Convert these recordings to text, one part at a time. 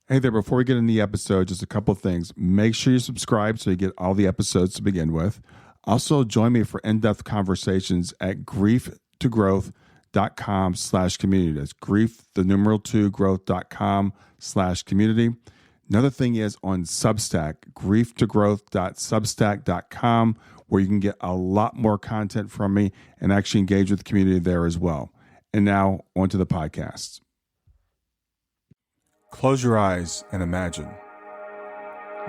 Hey there, before we get in the episode, just a couple of things. Make sure you subscribe so you get all the episodes to begin with. Also, join me for in-depth conversations at growth.com/community. That's grief, the numeral 2, growth.com/community. Another thing is on Substack, growth2growth.substack.com, where you can get a lot more content from me and actually engage with the community there as well. And now, onto the podcast. Close your eyes and imagine.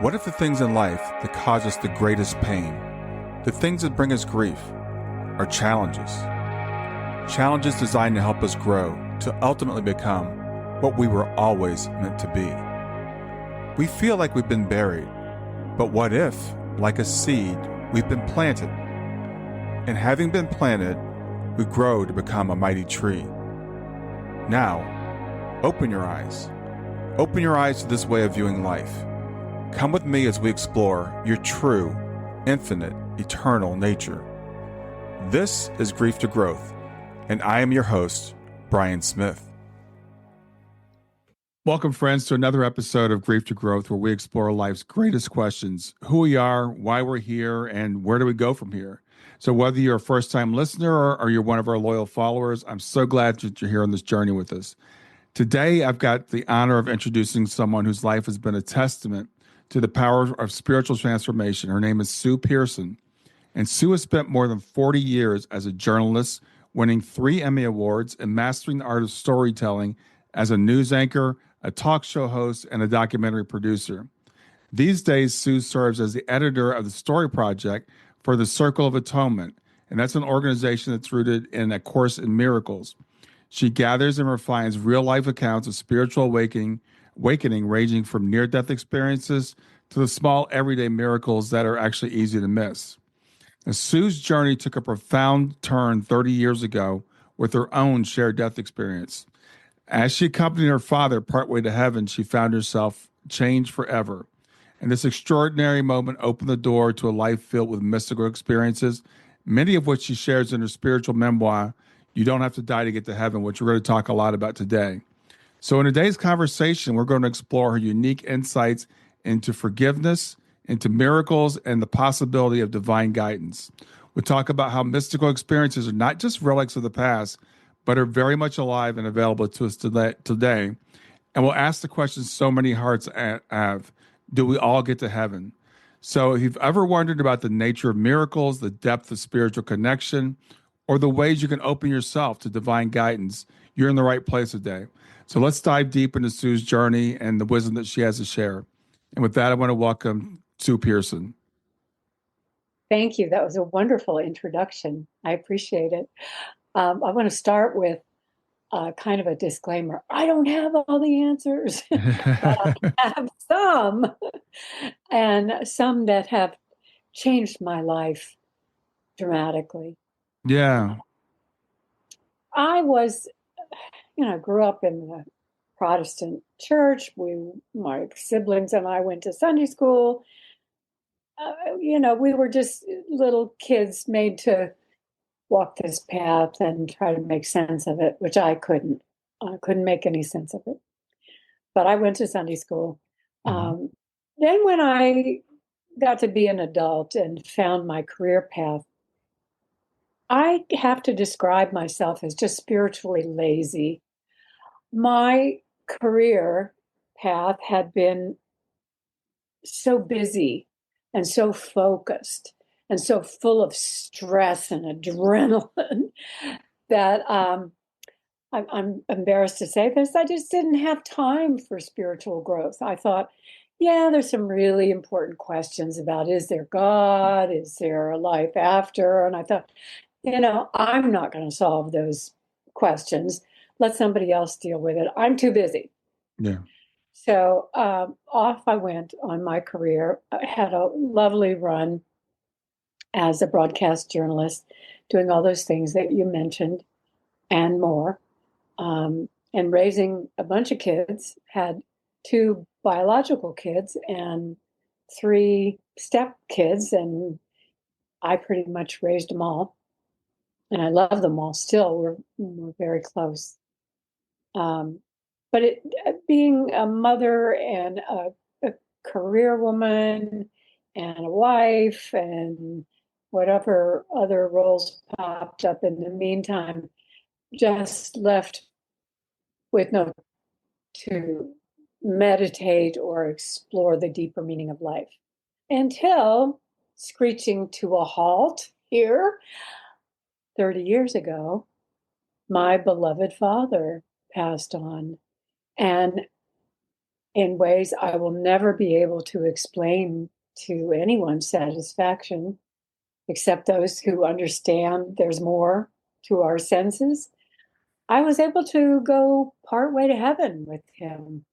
What if the things in life that cause us the greatest pain, the things that bring us grief, are challenges? Challenges designed to help us grow, to ultimately become what we were always meant to be. We feel like we've been buried, but what if, like a seed, we've been planted? And having been planted, we grow to become a mighty tree. Now, open your eyes. Open your eyes to this way of viewing life. Come with me as we explore your true, infinite, eternal nature. This is Grief to Growth, and I am your host, Brian Smith. Welcome, friends, to another episode of Grief to Growth, where we explore life's greatest questions: who we are, why we're here, and where do we go from here? So whether you're a first-time listener or you're one of our loyal followers, I'm so glad that you're here on this journey with us. Today, I've got the honor of introducing someone whose life has been a testament to the power of spiritual transformation. Her name is Sue Pearson, and Sue has spent more than 40 years as a journalist, winning 3 Emmy Awards and mastering the art of storytelling as a news anchor, a talk show host, and a documentary producer. These days, Sue serves as the editor of the Story Project for the Circle of Atonement, and that's an organization that's rooted in A Course in Miracles. She gathers and refines real-life accounts of spiritual awakening ranging from near-death experiences to the small everyday miracles that are actually easy to miss. Now, Sue's journey took a profound turn 30 years ago with her own shared death experience. As she accompanied her father partway to heaven, she found herself changed forever. And this extraordinary moment opened the door to a life filled with mystical experiences, many of which she shares in her spiritual memoir, You Don't Have to Die to Get to Heaven, which we're going to talk a lot about today. So in today's conversation, we're going to explore her unique insights into forgiveness, into miracles, and the possibility of divine guidance. We'll talk about how mystical experiences are not just relics of the past, but are very much alive and available to us today. And we'll ask the question so many hearts have: do we all get to heaven? So if you've ever wondered about the nature of miracles, the depth of spiritual connection, or the ways you can open yourself to divine guidance, you're in the right place today. So let's dive deep into Sue's journey and the wisdom that she has to share. And with that, I want to welcome Sue Pearson. Thank you. That was a wonderful introduction. I appreciate it. I want to start with kind of a disclaimer. I don't have all the answers, but I have some, and some that have changed my life dramatically. Yeah. I was, grew up in the Protestant church. My siblings and I went to Sunday school. We were just little kids made to walk this path and try to make sense of it, which I couldn't. I couldn't make any sense of it. But I went to Sunday school. Mhm. Then when I got to be an adult and found my career path, I have to describe myself as just spiritually lazy. My career path had been so busy and so focused and so full of stress and adrenaline that I'm embarrassed to say this. I just didn't have time for spiritual growth. I thought, yeah, there's some really important questions about, is there God? Is there a life after? And I thought, I'm not going to solve those questions. Let somebody else deal with it. I'm too busy. Yeah. So off I went on my career. I had a lovely run as a broadcast journalist, doing all those things that you mentioned and more, and raising a bunch of kids. Had 2 biological kids and 3 step kids, and I pretty much raised them all. And I love them all still. We're very close. Um, But being a mother and a career woman and a wife and whatever other roles popped up in the meantime, just left with no to meditate or explore the deeper meaning of life until screeching to a halt here 30 years ago, my beloved father passed on. And in ways I will never be able to explain to anyone's satisfaction, except those who understand there's more to our senses. I was able to go partway to heaven with him.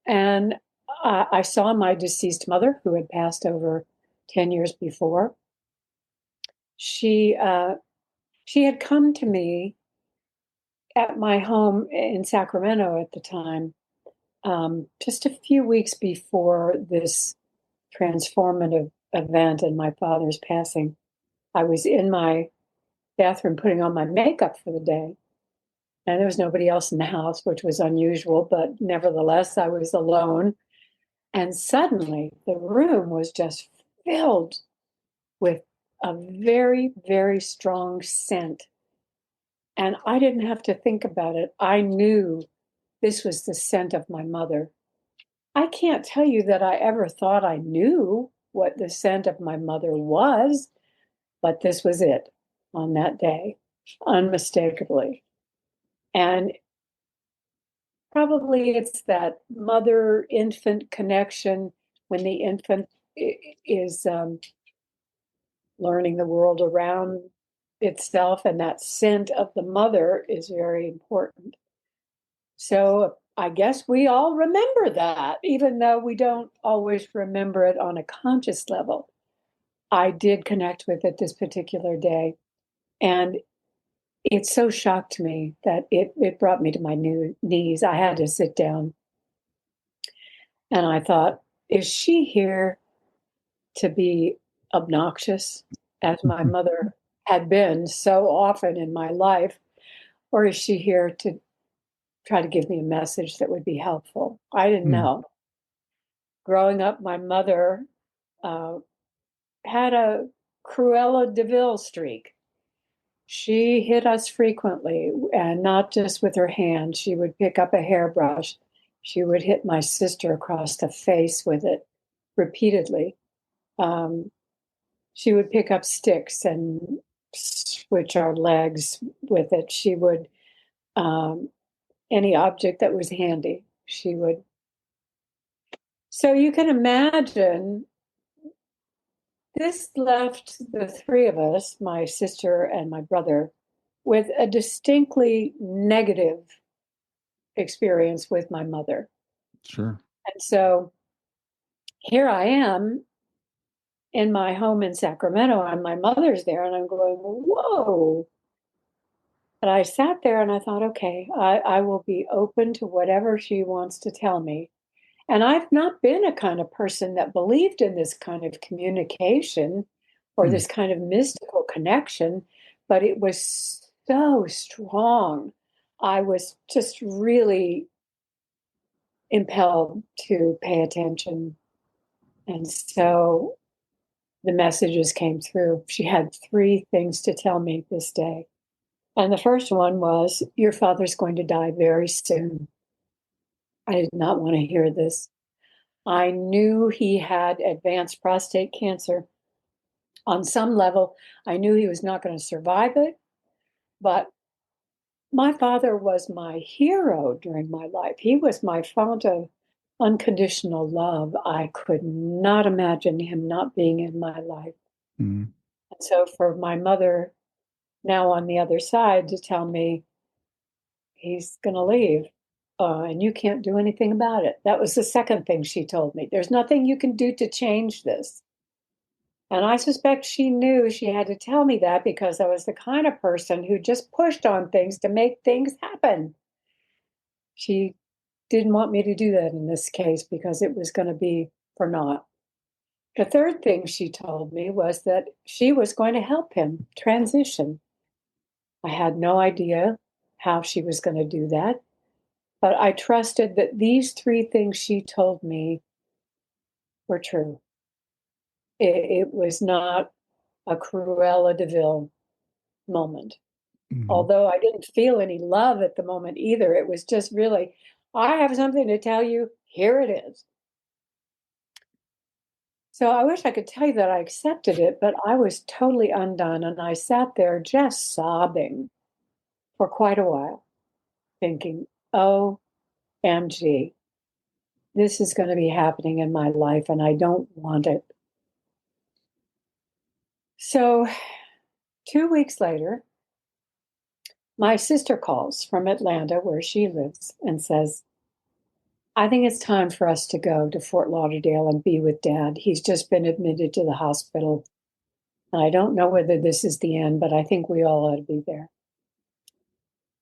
And I saw my deceased mother, who had passed over 10 years before. She she had come to me at my home in Sacramento at the time, just a few weeks before this transformative event and my father's passing. I was in my bathroom putting on my makeup for the day, and there was nobody else in the house, which was unusual, but nevertheless, I was alone. And suddenly, the room was just filled with a very, very strong scent. And I didn't have to think about it. I knew this was the scent of my mother. I can't tell you that I ever thought I knew what the scent of my mother was, but this was it on that day, unmistakably. And probably it's that mother infant connection when the infant is learning the world around itself, and that scent of the mother is very important. So I guess we all remember that, even though we don't always remember it on a conscious level. I did connect with it this particular day. And it so shocked me that it brought me to my knees. I had to sit down. And I thought, is she here to be obnoxious, as my mother had been so often in my life? Or is she here to try to give me a message that would be helpful? I didn't Mm. know. Growing up, my mother uh, had a Cruella de Vil streak. She hit us frequently, and not just with her hand. She would pick up a hairbrush. She would hit my sister across the face with it repeatedly. Um, she would pick up sticks and switch our legs with it. She would, um, any object that was handy, she would. So you can imagine this left the three of us, my sister and my brother, with a distinctly negative experience with my mother. Sure. And so here I am in my home in Sacramento, and my mother's there, and I'm going, whoa. But I sat there and I thought, okay, I will be open to whatever she wants to tell me. And I've not been a kind of person that believed in this kind of communication or Mm. this kind of mystical connection, but it was so strong. I was just really impelled to pay attention. And so the messages came through. She had three things to tell me this day. And the first one was, your father's going to die very soon. I did not want to hear this. I knew he had advanced prostate cancer. On some level, I knew he was not going to survive it, but my father was my hero during my life. He was my fount of unconditional love. I could not imagine him not being in my life. Mm. And so for my mother, now on the other side, to tell me he's going to leave, and you can't do anything about it. That was the second thing she told me. There's nothing you can do to change this. And I suspect she knew she had to tell me that because I was the kind of person who just pushed on things to make things happen. She didn't want me to do that in this case because it was going to be for naught. The third thing she told me was that she was going to help him transition. I had no idea how she was going to do that. But I trusted that these three things she told me were true. It was not a Cruella de Vil moment. Mhm. Although I didn't feel any love at the moment either. It was just really, I have something to tell you. Here it is. So I wish I could tell you that I accepted it, but I was totally undone. And I sat there just sobbing for quite a while, thinking, OMG, this is going to be happening in my life and I don't want it. So 2 weeks later, my sister calls from Atlanta, where she lives, and says, I think it's time for us to go to Fort Lauderdale and be with Dad. He's just been admitted to the hospital. And I don't know whether this is the end, but I think we all ought to be there.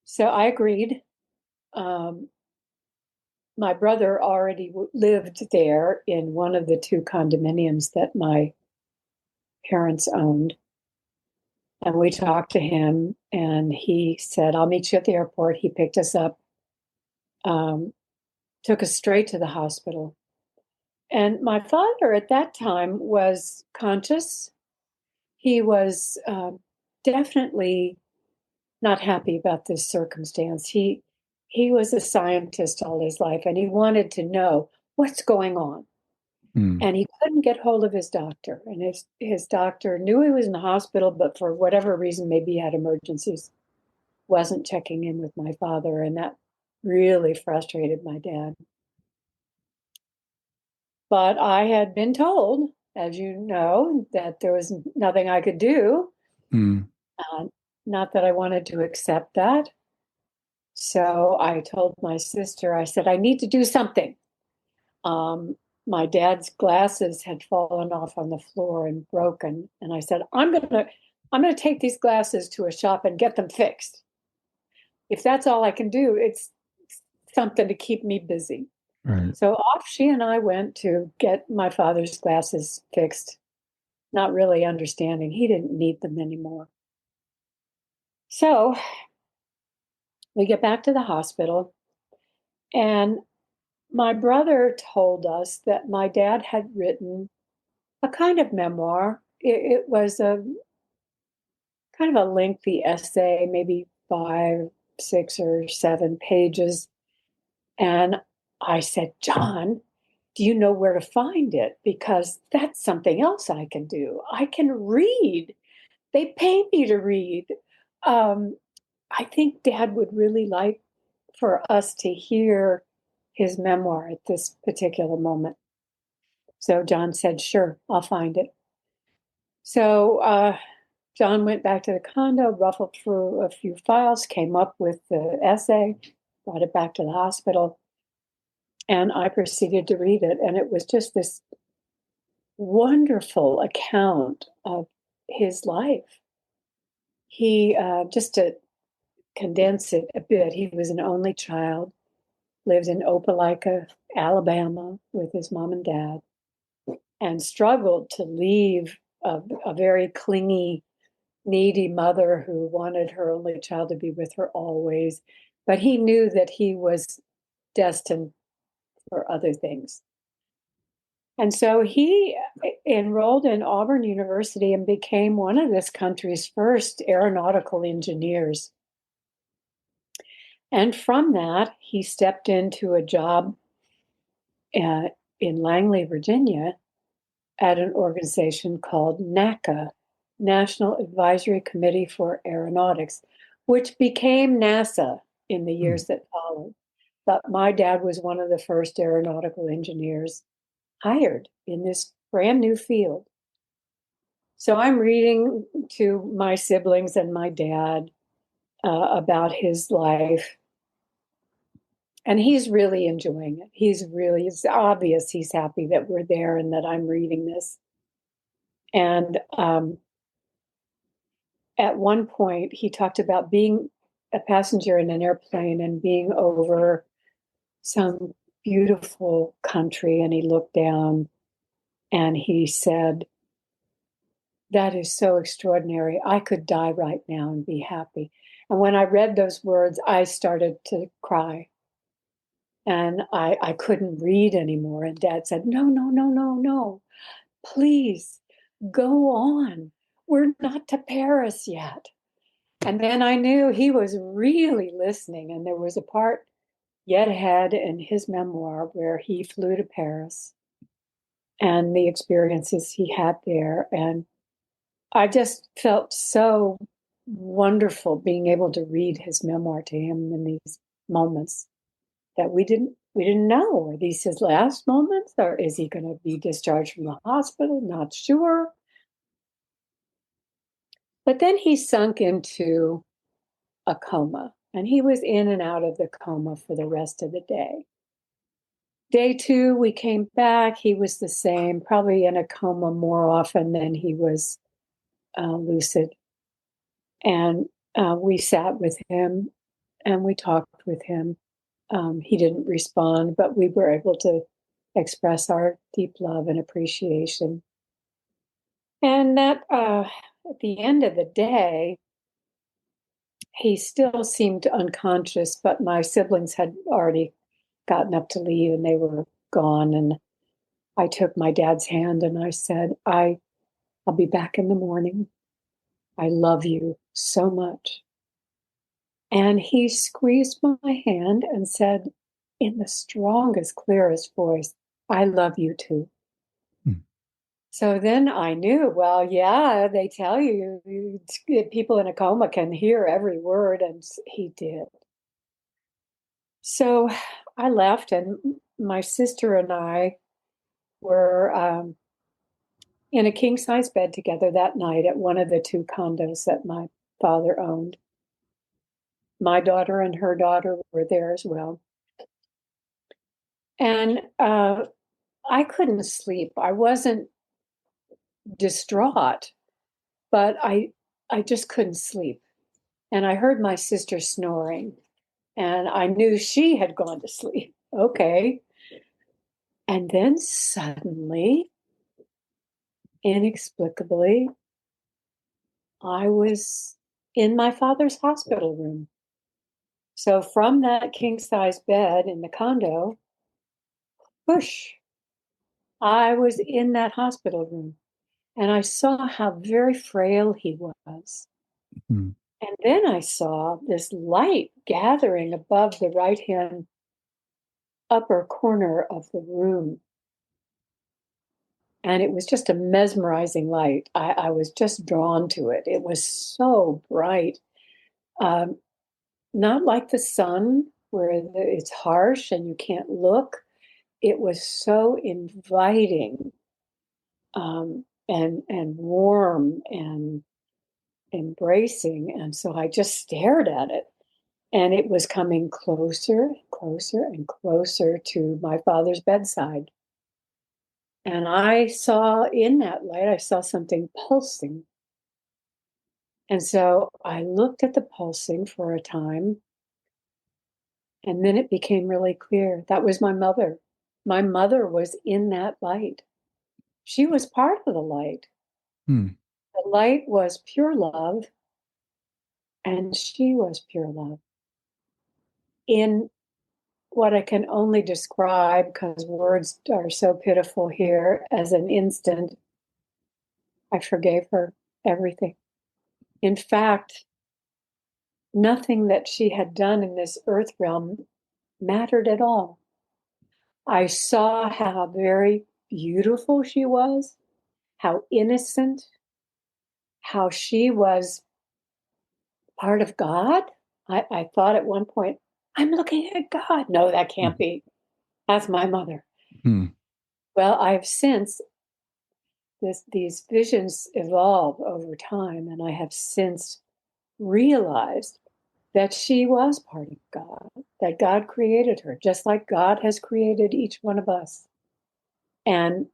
So I agreed. Um, my brother already lived there in one of the two condominiums that my parents owned. And we talked to him, and he said, I'll meet you at the airport. He picked us up, took us straight to the hospital. And my father at that time was conscious. He was definitely not happy about this circumstance. He was a scientist all his life, and he wanted to know what's going on. Mm. And he couldn't get hold of his doctor. And his doctor knew he was in the hospital, but for whatever reason, maybe he had emergencies, wasn't checking in with my father. And that really frustrated my dad. But I had been told, as you know, that there was nothing I could do. Mm. Uh, Not that I wanted to accept that. So I told my sister, I said, I need to do something. Um, my dad's glasses had fallen off on the floor and broken. And I said, I'm gonna take these glasses to a shop and get them fixed. If that's all I can do, it's something to keep me busy. Right. So off she and I went to get my father's glasses fixed, not really understanding he didn't need them anymore. So we get back to the hospital, and my brother told us that my dad had written a kind of memoir. It was a kind of a lengthy essay, maybe 5, 6, or 7 pages. And I said, John, do you know where to find it? Because that's something else I can do. I can read. They pay me to read. Um, I think Dad would really like for us to hear his memoir at this particular moment. So John said, sure, I'll find it. So John went back to the condo, ruffled through a few files, came up with the essay, brought it back to the hospital, and I proceeded to read it. And it was just this wonderful account of his life. He, just to condense it a bit, he was an only child, lived in Opelika, Alabama, with his mom and dad, and struggled to leave a very clingy, needy mother who wanted her only child to be with her always. But he knew that he was destined for other things. And so he enrolled in Auburn University and became one of this country's first aeronautical engineers. And from that, he stepped into a job in Langley, Virginia, at an organization called NACA, National Advisory Committee for Aeronautics, which became NASA in the Mm. years that followed. But my dad was one of the first aeronautical engineers hired in this brand new field. So I'm reading to my siblings and my dad about his life. And he's really enjoying it. It's obvious he's happy that we're there and that I'm reading this. And at one point, he talked about being a passenger in an airplane and being over some beautiful country. And he looked down and he said, that is so extraordinary. I could die right now and be happy. And when I read those words, I started to cry. And I couldn't read anymore. And Dad said, no, no, no, no, no, please go on. We're not to Paris yet. And then I knew he was really listening. And there was a part yet ahead in his memoir where he flew to Paris and the experiences he had there. And I just felt so wonderful being able to read his memoir to him in these moments that we didn't know. Are these his last moments, or is he going to be discharged from the hospital? Not sure. But then he sunk into a coma, and he was in and out of the coma for the rest of the day. Day two, we came back. He was the same, probably in a coma more often than he was lucid. And we sat with him and we talked with him. He didn't respond, but we were able to express our deep love and appreciation. And that at the end of the day, he still seemed unconscious, but my siblings had already gotten up to leave and they were gone. And I took my dad's hand and I said, I'll be back in the morning. I love you so much. And he squeezed my hand and said, in the strongest, clearest voice, I love you too. Hmm. So then I knew, well, yeah, they tell you, people in a coma can hear every word, and he did. So I left, and my sister and I were in a king size bed together that night at one of the two condos that my father owned. My daughter and her daughter were there as well. And I couldn't sleep. I wasn't distraught, but I just couldn't sleep. And I heard my sister snoring, and I knew she had gone to sleep. Okay. And then suddenly, inexplicably, I was in my father's hospital room. So from that king size bed in the condo, whoosh, I was in that hospital room. And I saw how very frail he was. Hmm. And then I saw this light gathering above the right hand upper corner of the room. And it was just a mesmerizing light. I was just drawn to it. It was so bright. Um, Not like the sun, where it's harsh and you can't look. It was so inviting, and warm and embracing. And so I just stared at it. And it was coming closer, closer, and closer to my father's bedside. And I saw in that light, I saw something pulsing. And so I looked at the pulsing for a time. And then it became really clear. That was my mother. My mother was in that light. She was part of the light. Hmm. The light was pure love, and she was pure love. In what I can only describe, because words are so pitiful here, as an instant, I forgave her everything. In fact, nothing that she had done in this earth realm mattered at all. I saw how very beautiful she was, how innocent, how she was part of God. I thought at one point, I'm looking at God. No, that can't be. That's my mother. Hmm. Well, I've since these visions evolve over time, and I have since realized that she was part of God, that God created her, just like God has created each one of us. And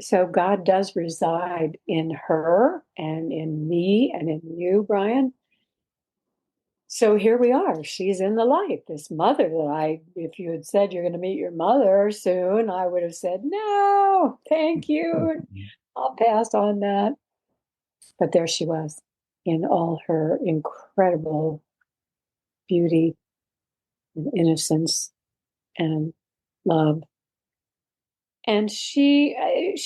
so God does reside in her and in me and in you, Brian. So here we are. She's in the light. This mother that if you had said you're going to meet your mother soon, I would have said, no, thank you. I'll pass on that. But there she was in all her incredible beauty and innocence. and love. And she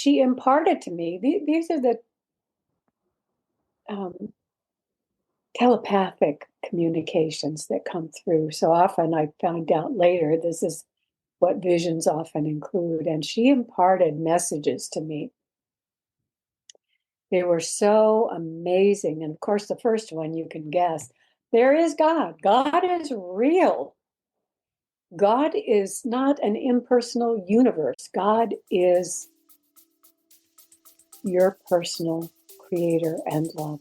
imparted to me, these are the telepathic communications that come through. So often I find out later this is what visions often include. And she imparted messages to me. They were so amazing. And of course, the first one you can guess, there is God. God is real. God is not an impersonal universe. God is your personal creator and love.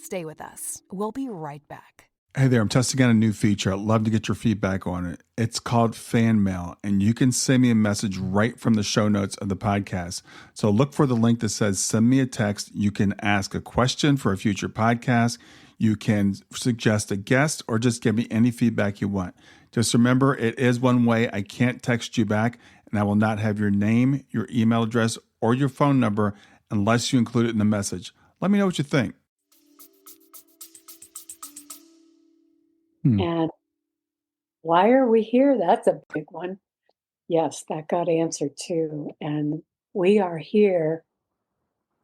Stay with us. We'll be right back. Hey there, I'm testing out a new feature. I'd love to get your feedback on it. It's called Fan Mail, and you can send me a message right from the show notes of the podcast. So look for the link that says send me a text. You can ask a question for a future podcast. You can suggest a guest or just give me any feedback you want. Just remember, it is one way. I can't text you back, and I will not have your name, your email address, or your phone number unless you include it in the message. Let me know what you think. And why are we here? That's a big one. Yes, that got answered too. And we are here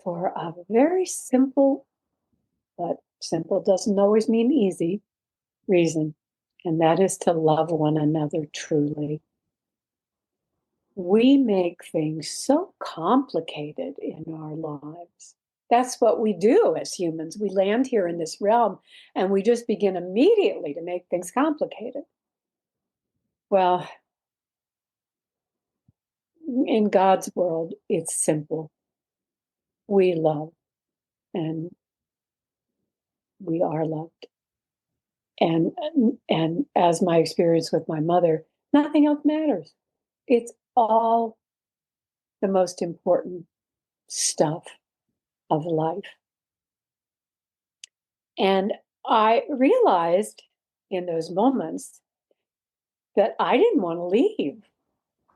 for a very simple, but simple doesn't always mean easy, reason. And that is to love one another truly. We make things so complicated in our lives. That's what we do as humans. We land here in this realm and we just begin immediately to make things complicated. Well, in God's world, it's simple. We love and we are loved. And as my experience with my mother, nothing else matters. It's all the most important stuff of life. And I realized in those moments that I didn't want to leave.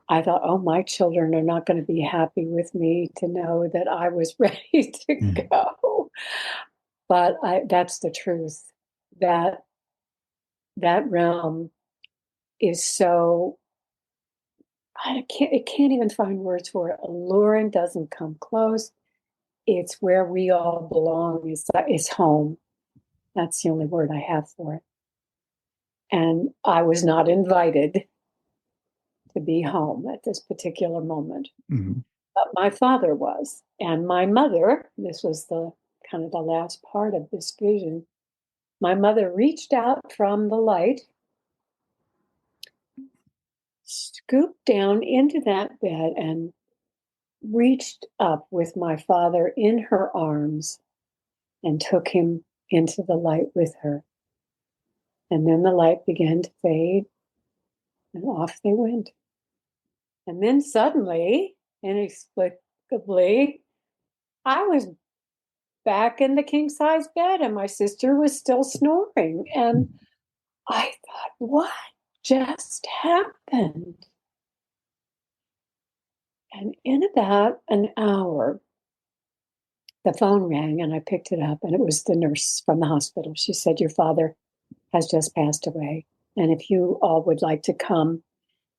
I thought, oh, my children are not going to be happy with me to know that I was ready to go. But that's the truth. That realm is so, it can't even find words for it. Alluring, doesn't come close. It's where we all belong. It's home. That's the only word I have for it. And I was not invited to be home at this particular moment. Mm-hmm. But my father was. And my mother, this was the kind of the last part of this vision, my mother reached out from the light, scooped down into that bed, and reached up with my father in her arms and took him into the light with her. And then the light began to fade, and off they went. And then suddenly, inexplicably, I was back in the king size bed and my sister was still snoring. And I thought, what just happened? And in about an hour, the phone rang and I picked it up, and it was the nurse from the hospital. She said, your father has just passed away. And if you all would like to come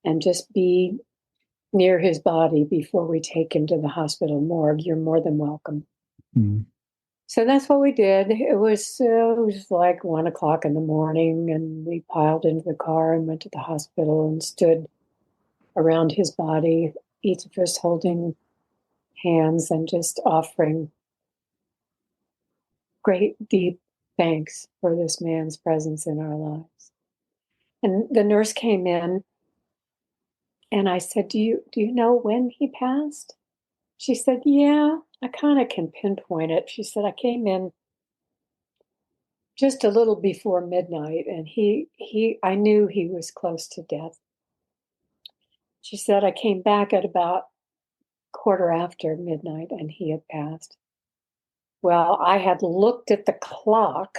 and just be near his body before we take him to the hospital morgue, you're more than welcome. Mm-hmm. So that's what we did. It was like 1:00 in the morning, and we piled into the car and went to the hospital and stood around his body, each of us holding hands and just offering great, deep thanks for this man's presence in our lives. And the nurse came in, and I said, do you know when he passed? She said, yeah, I kind of can pinpoint it. She said, I came in just a little before midnight, and I knew he was close to death. She said, I came back at about midnight, and he had passed. Well, I had looked at the clock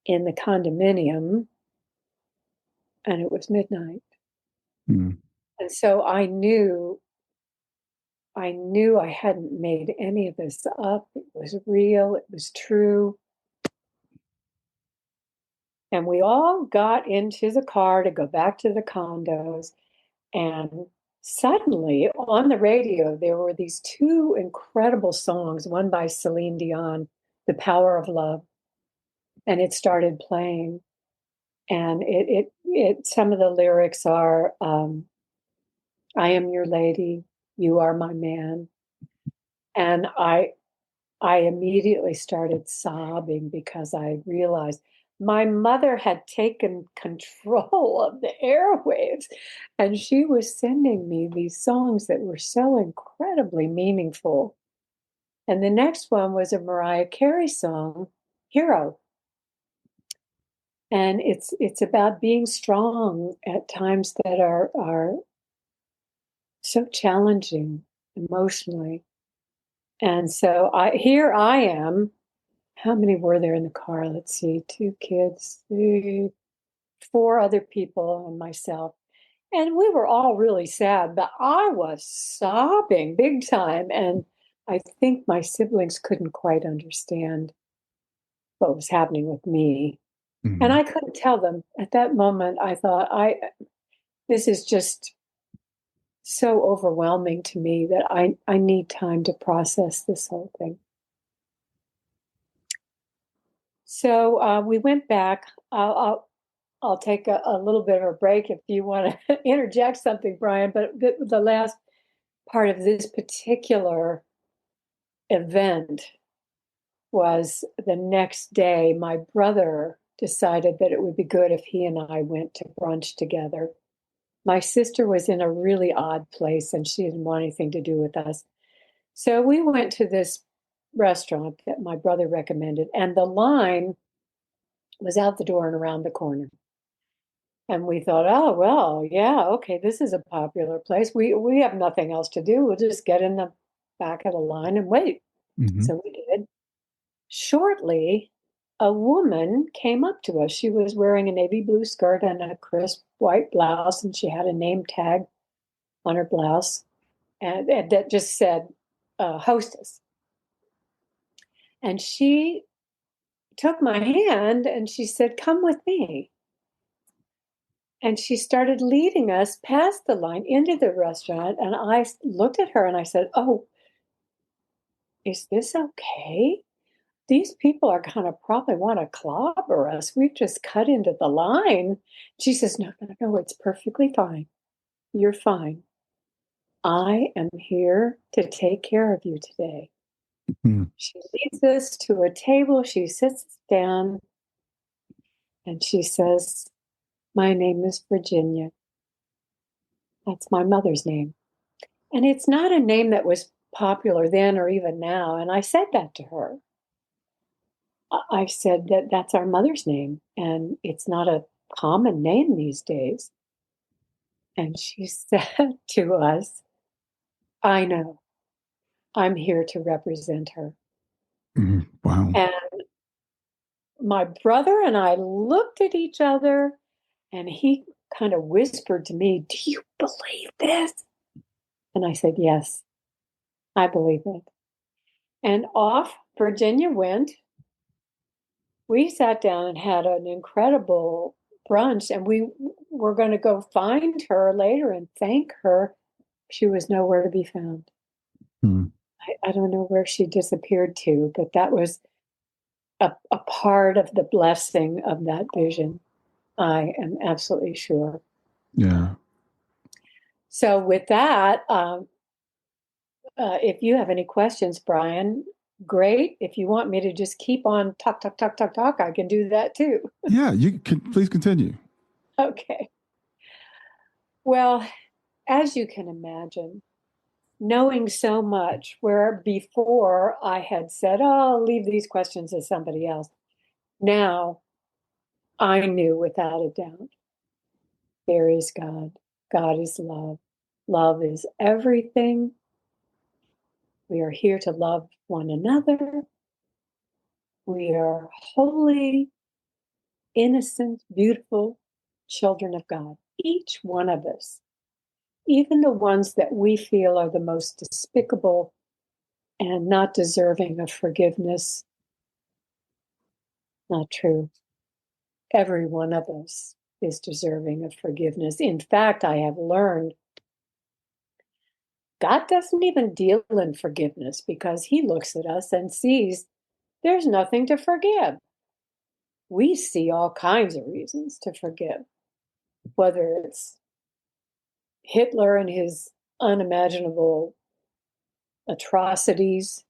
in the condominium, and it was midnight. Mm-hmm. And so I knew I hadn't made any of this up. It was real. It was true. And we all got into the car to go back to the condos. And suddenly on the radio, there were these two incredible songs, one by Celine Dion, The Power of Love. And it started playing. And some of the lyrics are, I am your lady, you are my man. And I immediately started sobbing because I realized my mother had taken control of the airwaves, and she was sending me these songs that were so incredibly meaningful. And the next one was a Mariah Carey song, Hero. And it's about being strong at times that are so challenging emotionally. And so here I am. How many were there in the car? Let's see, two kids, four other people, and myself. And we were all really sad, but I was sobbing big time. And I think my siblings couldn't quite understand what was happening with me. Mm-hmm. And I couldn't tell them. At that moment, I thought, this is just so overwhelming to me that I need time to process this whole thing. So we went back. I'll take a little bit of a break if you want to interject something, Brian. But the last part of this particular event was the next day. My brother decided that it would be good if he and I went to brunch together. My sister was in a really odd place and she didn't want anything to do with us. So we went to this restaurant that my brother recommended, and the line was out the door and around the corner. And we thought, oh, well, yeah, okay, this is a popular place. We have nothing else to do. We'll just get in the back of the line and wait. Mm-hmm. So we did. Shortly, a woman came up to us. She was wearing a navy blue skirt and a crisp white blouse, and she had a name tag on her blouse, and that just said hostess. And she took my hand and she said, come with me. And she started leading us past the line into the restaurant. And I looked at her and I said, oh, is this okay? These people are going to probably want to clobber us. We've just cut into the line. She says, no, it's perfectly fine. You're fine. I am here to take care of you today. Mm-hmm. She leads us to a table. She sits us down and she says, my name is Virginia. That's my mother's name. And it's not a name that was popular then or even now. And I said that to her. I said that's our mother's name, and it's not a common name these days. And she said to us, I know. I'm here to represent her. Mm-hmm. Wow. And my brother and I looked at each other, and he kind of whispered to me, do you believe this? And I said, yes, I believe it. And off Virginia went. We sat down and had an incredible brunch, and we were going to go find her later and thank her. She was nowhere to be found. Hmm. I don't know where she disappeared to, but that was a part of the blessing of that vision. I am absolutely sure. Yeah. So with that, if you have any questions, Brian, great. If you want me to just keep on talk, I can do that too. Yeah, you can. Please continue. Okay. Well, as you can imagine, knowing so much, where before I had said, oh, I'll leave these questions to somebody else. Now I knew without a doubt, there is God. God is love. Love is everything. We are here to love one another. We are holy, innocent, beautiful children of God. Each one of us, even the ones that we feel are the most despicable and not deserving of forgiveness. Not true. every one of us is deserving of forgiveness. In fact, I have learned God doesn't even deal in forgiveness because he looks at us and sees there's nothing to forgive. We see all kinds of reasons to forgive, whether it's Hitler and his unimaginable atrocities,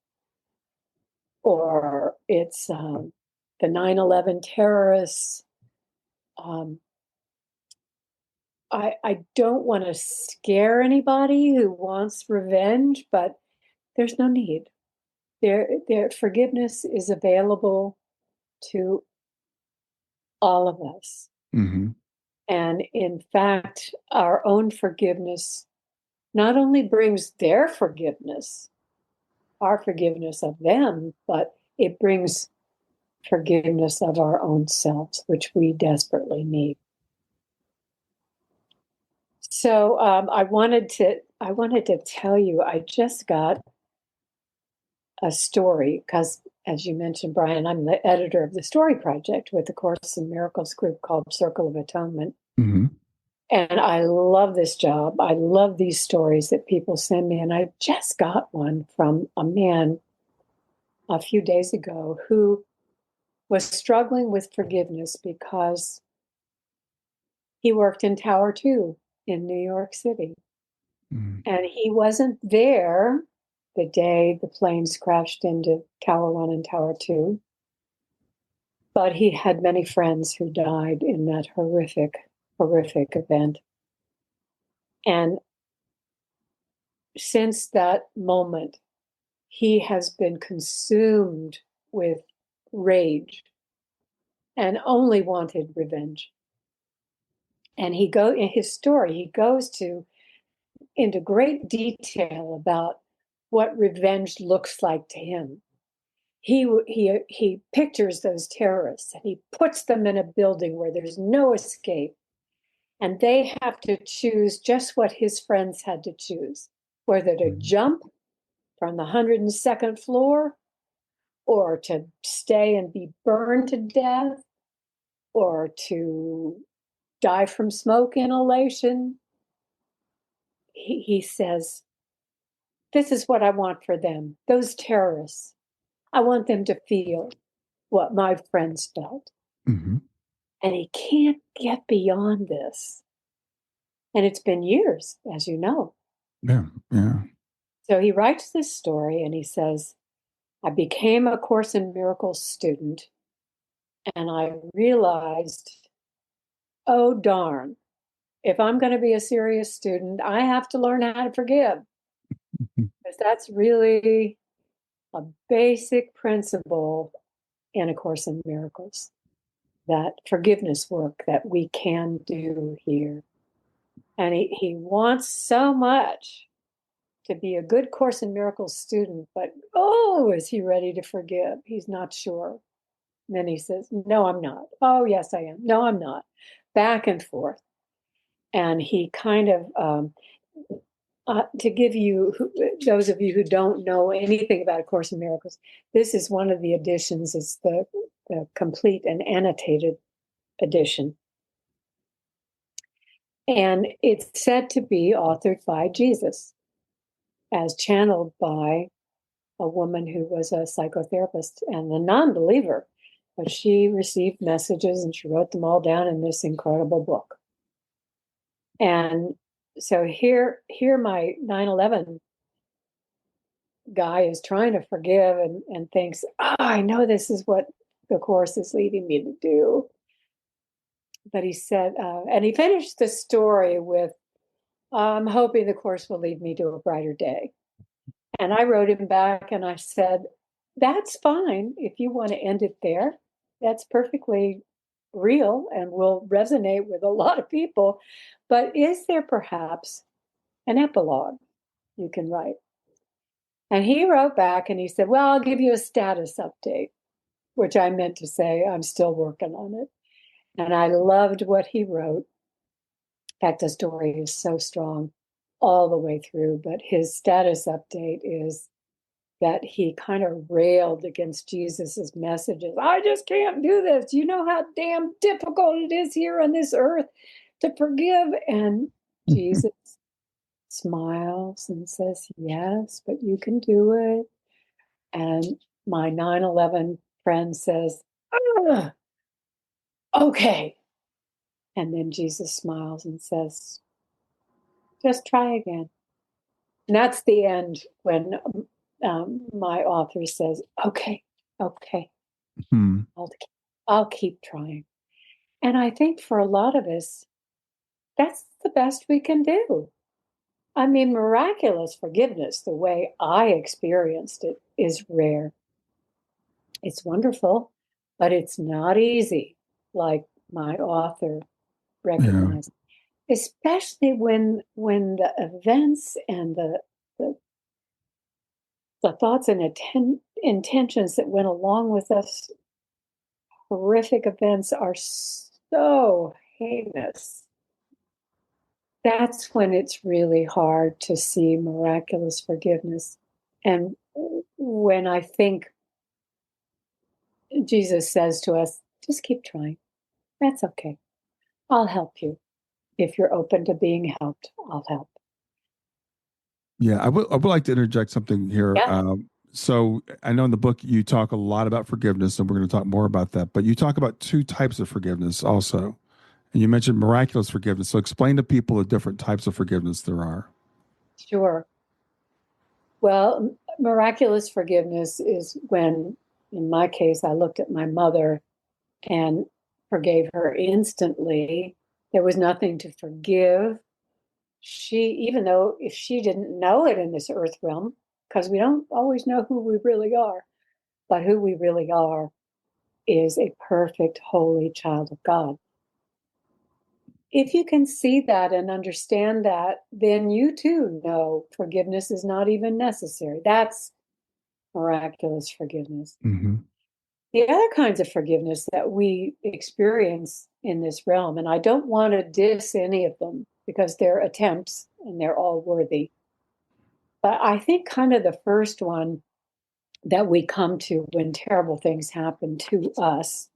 or it's the 9/11 terrorists. I don't want to scare anybody who wants revenge, but there's no need. Their forgiveness is available to all of us. Mm-hmm. And in fact, our own forgiveness not only brings their forgiveness, our forgiveness of them, but it brings forgiveness of our own selves, which we desperately need. So I wanted to tell you, I just got a story because, as you mentioned, Brian, I'm the editor of the Story Project with the Course in Miracles group called Circle of Atonement. Mm-hmm. And I love this job. I love these stories that people send me. And I just got one from a man a few days ago who was struggling with forgiveness because he worked in Tower 2 in New York City. Mm-hmm. And he wasn't there the day the planes crashed into Tower 1 and Tower 2. But he had many friends who died in that horrific, horrific event. And since that moment, he has been consumed with rage and only wanted revenge. And in his story, he goes into great detail about what revenge looks like to him. He pictures those terrorists and he puts them in a building where there's no escape. And they have to choose just what his friends had to choose, whether to jump from the 102nd floor or to stay and be burned to death or to die from smoke inhalation. He says, this is what I want for them, those terrorists. I want them to feel what my friends felt. Mm-hmm. And he can't get beyond this. And it's been years, as you know. Yeah. Yeah. So he writes this story and he says, I became a Course in Miracles student and I realized, oh, darn, if I'm going to be a serious student, I have to learn how to forgive. Because that's really a basic principle in A Course in Miracles, that forgiveness work that we can do here. And he wants so much to be a good Course in Miracles student, but oh, is he ready to forgive? He's not sure. And then he says, no, I'm not. Oh, yes, I am. No, I'm not. Back and forth. And he kind of, to give you, those of you who don't know anything about A Course in Miracles, this is one of the editions. It's the complete and annotated edition. And it's said to be authored by Jesus, as channeled by a woman who was a psychotherapist and a non-believer, but she received messages and she wrote them all down in this incredible book. And so here my 9/11 guy is trying to forgive and thinks, oh, I know this is what the Course is leading me to do. But he said, and he finished the story with, I'm hoping the Course will lead me to a brighter day. And I wrote him back and I said, that's fine if you want to end it there. That's perfectly real and will resonate with a lot of people. But is there perhaps an epilogue you can write? And he wrote back and he said, well, I'll give you a status update, which I meant to say, I'm still working on it. And I loved what he wrote. In fact, the story is so strong all the way through, but his status update is, that he kind of railed against Jesus's messages. I just can't do this. You know how damn difficult it is here on this earth to forgive. And Jesus smiles and says, yes, but you can do it. And my 9/11 friend says, okay. And then Jesus smiles and says, just try again. And that's the end when my author says, okay, Hmm. I'll keep trying. And I think for a lot of us, that's the best we can do. I mean, miraculous forgiveness, the way I experienced it, is rare. It's wonderful, but it's not easy, like my author Yeah. recognized. Especially when the events and the, the thoughts and intentions that went along with us horrific events are so heinous. That's when it's really hard to see miraculous forgiveness. And when I think Jesus says to us, just keep trying. That's okay. I'll help you. If you're open to being helped, I'll help. Yeah, I would like to interject something here. Yeah. So I know in the book you talk a lot about forgiveness, and we're going to talk more about that. But you talk about two types of forgiveness also, and you mentioned miraculous forgiveness. So explain to people the different types of forgiveness there are. Sure. Well, miraculous forgiveness is when, in my case, I looked at my mother and forgave her instantly. There was nothing to forgive. Even though if she didn't know it in this earth realm, because we don't always know who we really are, but who we really are is a perfect, holy child of God. If you can see that and understand that, then you too know forgiveness is not even necessary. That's miraculous forgiveness. Mm-hmm. The other kinds of forgiveness that we experience in this realm, and I don't want to diss any of them because they're attempts and they're all worthy. But I think kind of the first one that we come to when terrible things happen to us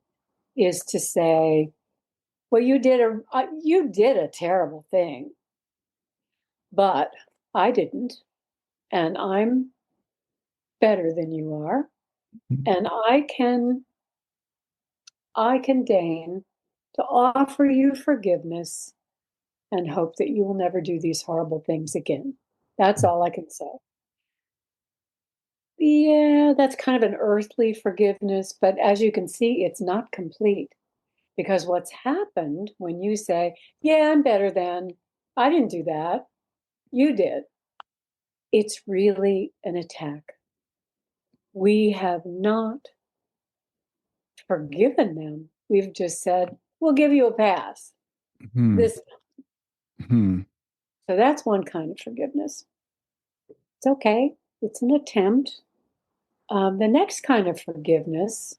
is to say, well, you did a terrible thing, but I didn't, and I'm better than you are, and I can deign to offer you forgiveness and hope that you will never do these horrible things again. That's all I can say. Yeah, that's kind of an earthly forgiveness, but as you can see, it's not complete because what's happened when you say, yeah, I'm better than, I didn't do that, you did, it's really an attack. We have not forgiven them. We've just said, we'll give you a pass. Hmm. This, Hmm. so that's one kind of forgiveness. It's okay. It's an attempt. The next kind of forgiveness,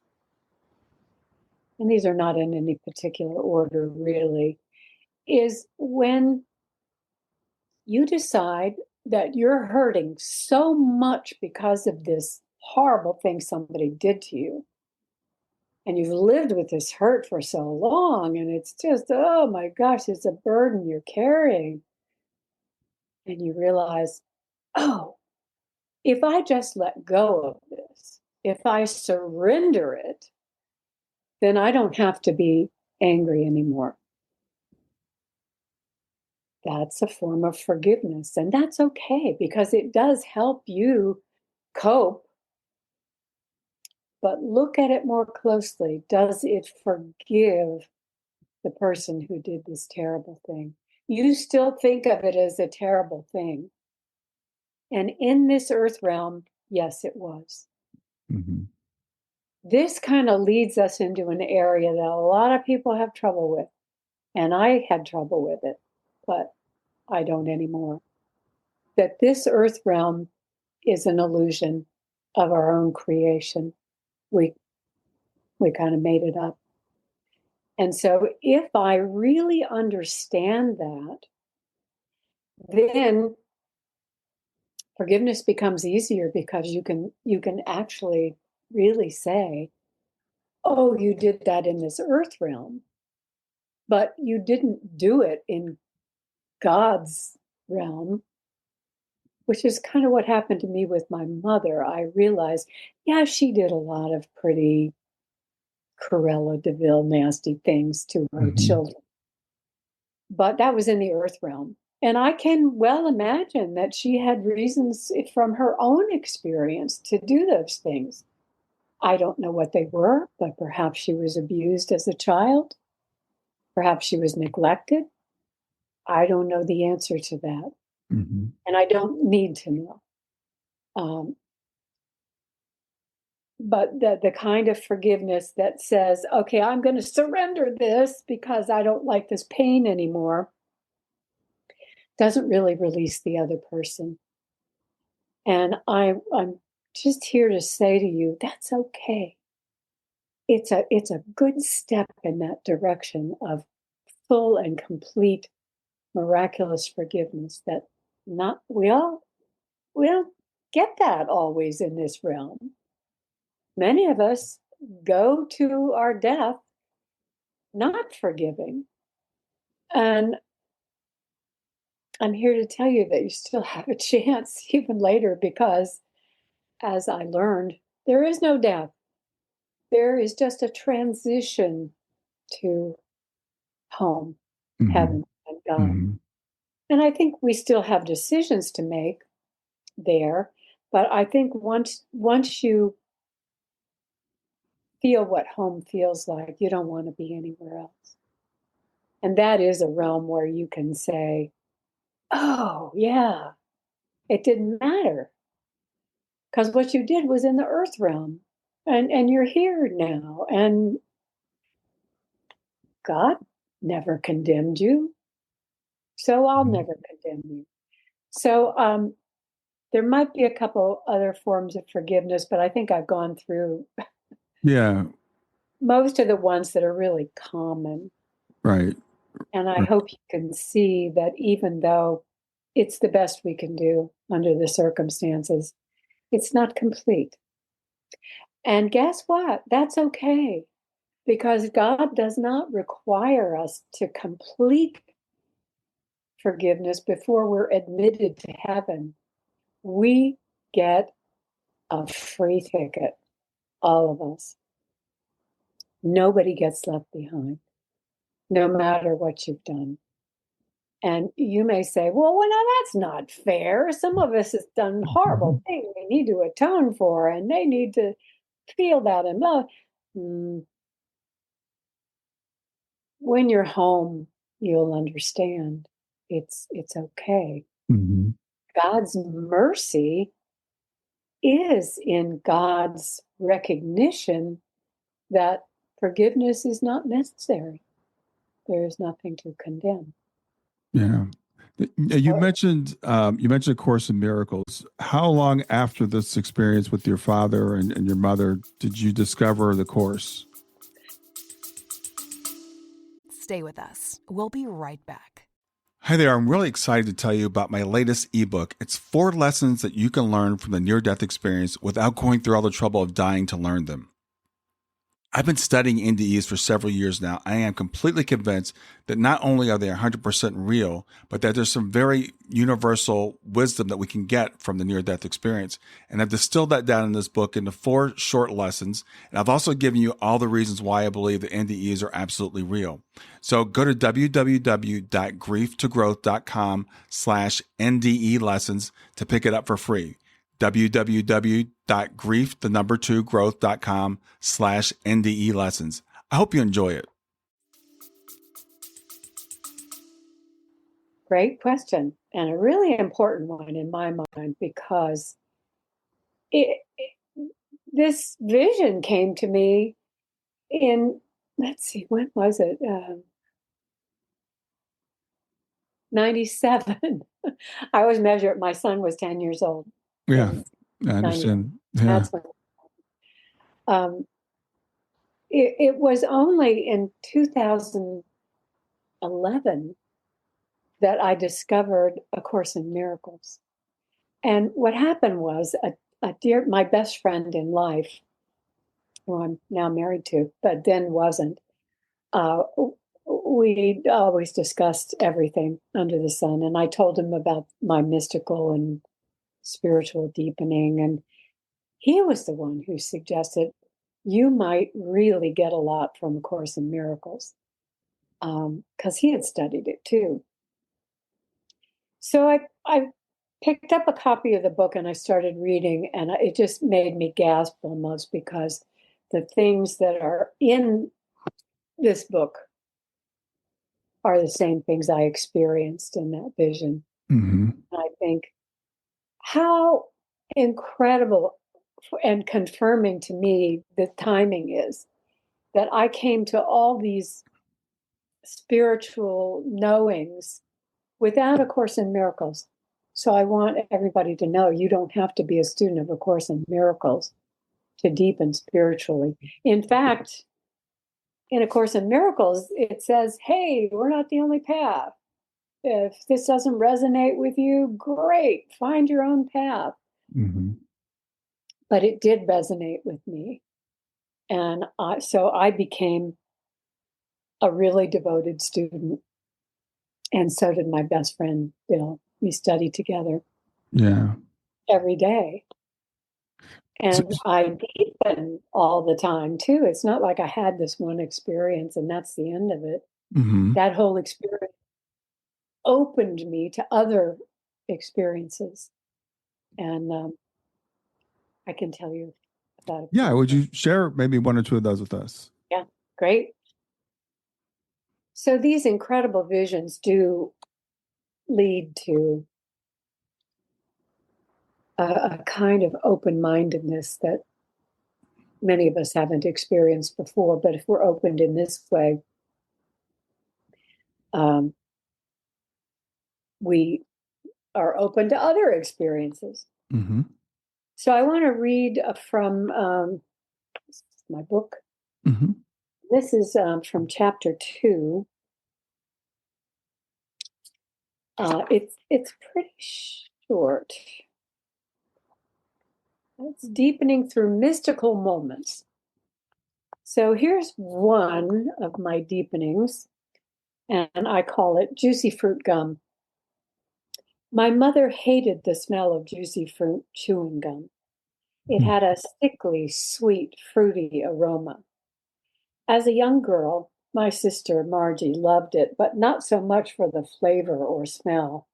and these are not in any particular order really, is when you decide that you're hurting so much because of this horrible thing somebody did to you. And you've lived with this hurt for so long, and it's just, oh my gosh, it's a burden you're carrying. And you realize, oh, if I just let go of this, if I surrender it, then I don't have to be angry anymore. That's a form of forgiveness. And that's okay because it does help you cope. But look at it more closely. Does it forgive the person who did this terrible thing? You still think of it as a terrible thing. And in this earth realm, yes, it was. Mm-hmm. This kind of leads us into an area that a lot of people have trouble with. And I had trouble with it, but I don't anymore. That this earth realm is an illusion of our own creation. We kind of made it up. And so if I really understand that, then forgiveness becomes easier because you can actually really say, oh, you did that in this earth realm, but you didn't do it in God's realm, which is kind of what happened to me with my mother. I realized, yeah, she did a lot of pretty Cruella de Vil nasty things to her children, but that was in the earth realm. And I can well imagine that she had reasons from her own experience to do those things. I don't know what they were, but perhaps she was abused as a child. Perhaps she was neglected. I don't know the answer to that. And I don't need to know. But the kind of forgiveness that says, okay, I'm going to surrender this because I don't like this pain anymore, doesn't really release the other person. And I'm just here to say to you, that's okay. It's a good step in that direction of full and complete miraculous forgiveness that not we don't get that always in this realm. Many of us go to our death not forgiving. And I'm here to tell you that you still have a chance even later because, as I learned, there is no death. There is just a transition to home, heaven, and God. And I think we still have decisions to make there, but I think once you feel what home feels like, you don't want to be anywhere else. And that is a realm where you can say, oh, yeah, it didn't matter because what you did was in the earth realm and you're here now. And God never condemned you. So I'll never condemn you. So there might be a couple other forms of forgiveness, but I think I've gone through Yeah. most of the ones that are really common. Right. And I hope you can see that even though it's the best we can do under the circumstances, it's not complete. And guess what? That's okay, because God does not require us to complete forgiveness before we're admitted to heaven. We get a free ticket, all of us. Nobody gets left behind, no matter what you've done. And you may say, well, now that's not fair. Some of us have done horrible things we need to atone for, and they need to feel that and love. When you're home, you'll understand it's okay. God's mercy is in God's recognition that forgiveness is not necessary. There is nothing to condemn. Yeah. You mentioned A Course in Miracles. How long after this experience with your father and your mother did you discover the Course? Stay with us. We'll be right back. Hi there. I'm really excited to tell you about my latest ebook. It's 4 lessons that you can learn from the near-death experience without going through all the trouble of dying to learn them. I've been studying NDEs for several years now. I am completely convinced that not only are they 100% real, but that there's some very universal wisdom that we can get from the near-death experience. And I've distilled that down in this book into 4 short lessons. And I've also given you all the reasons why I believe that NDEs are absolutely real. So go to www.grieftogrowth.com/NDE lessons to pick it up for free. www.growth.com/NDE lessons. I hope you enjoy it. Great question, and a really important one in my mind, because this vision came to me in, let's see, when was it? 97. I always measure it. My son was 10 years old. Yeah, I understand. Yeah. That's when. It was only in 2011 that I discovered A Course in Miracles. And what happened was my best friend in life, who I'm now married to, but then wasn't, uh, we always discussed everything under the sun. And I told him about my mystical and spiritual deepening. And he was the one who suggested you might really get a lot from A Course in Miracles, because he had studied it too. So I picked up a copy of the book and I started reading, and it just made me gasp almost, because the things that are in this book are the same things I experienced in that vision. Mm-hmm. And I think how incredible and confirming to me the timing is that I came to all these spiritual knowings without A Course in Miracles. So I want everybody to know you don't have to be a student of A Course in Miracles to deepen spiritually. In fact, in A Course in Miracles, it says, hey, we're not the only path. If this doesn't resonate with you, great, find your own path. Mm-hmm. But it did resonate with me. And so I became a really devoted student. And so did my best friend, Bill. We studied together Yeah. every day. And I deepen all the time too. It's not like I had this one experience and that's the end of it. Mm-hmm. That whole experience opened me to other experiences. And I can tell you about it. Yeah. Would you share maybe one or two of those with us? Yeah, great. So these incredible visions do lead to a kind of open-mindedness that many of us haven't experienced before. But if we're opened in this way, we are open to other experiences. Mm-hmm. So I want to read from my book. Mm-hmm. This is from chapter 2. It's pretty short. It's deepening through mystical moments. So here's one of my deepenings, and I call it juicy fruit gum. My mother hated the smell of juicy fruit chewing gum. It had a sickly, sweet, fruity aroma. As a young girl, my sister Margie loved it, but not so much for the flavor or smell.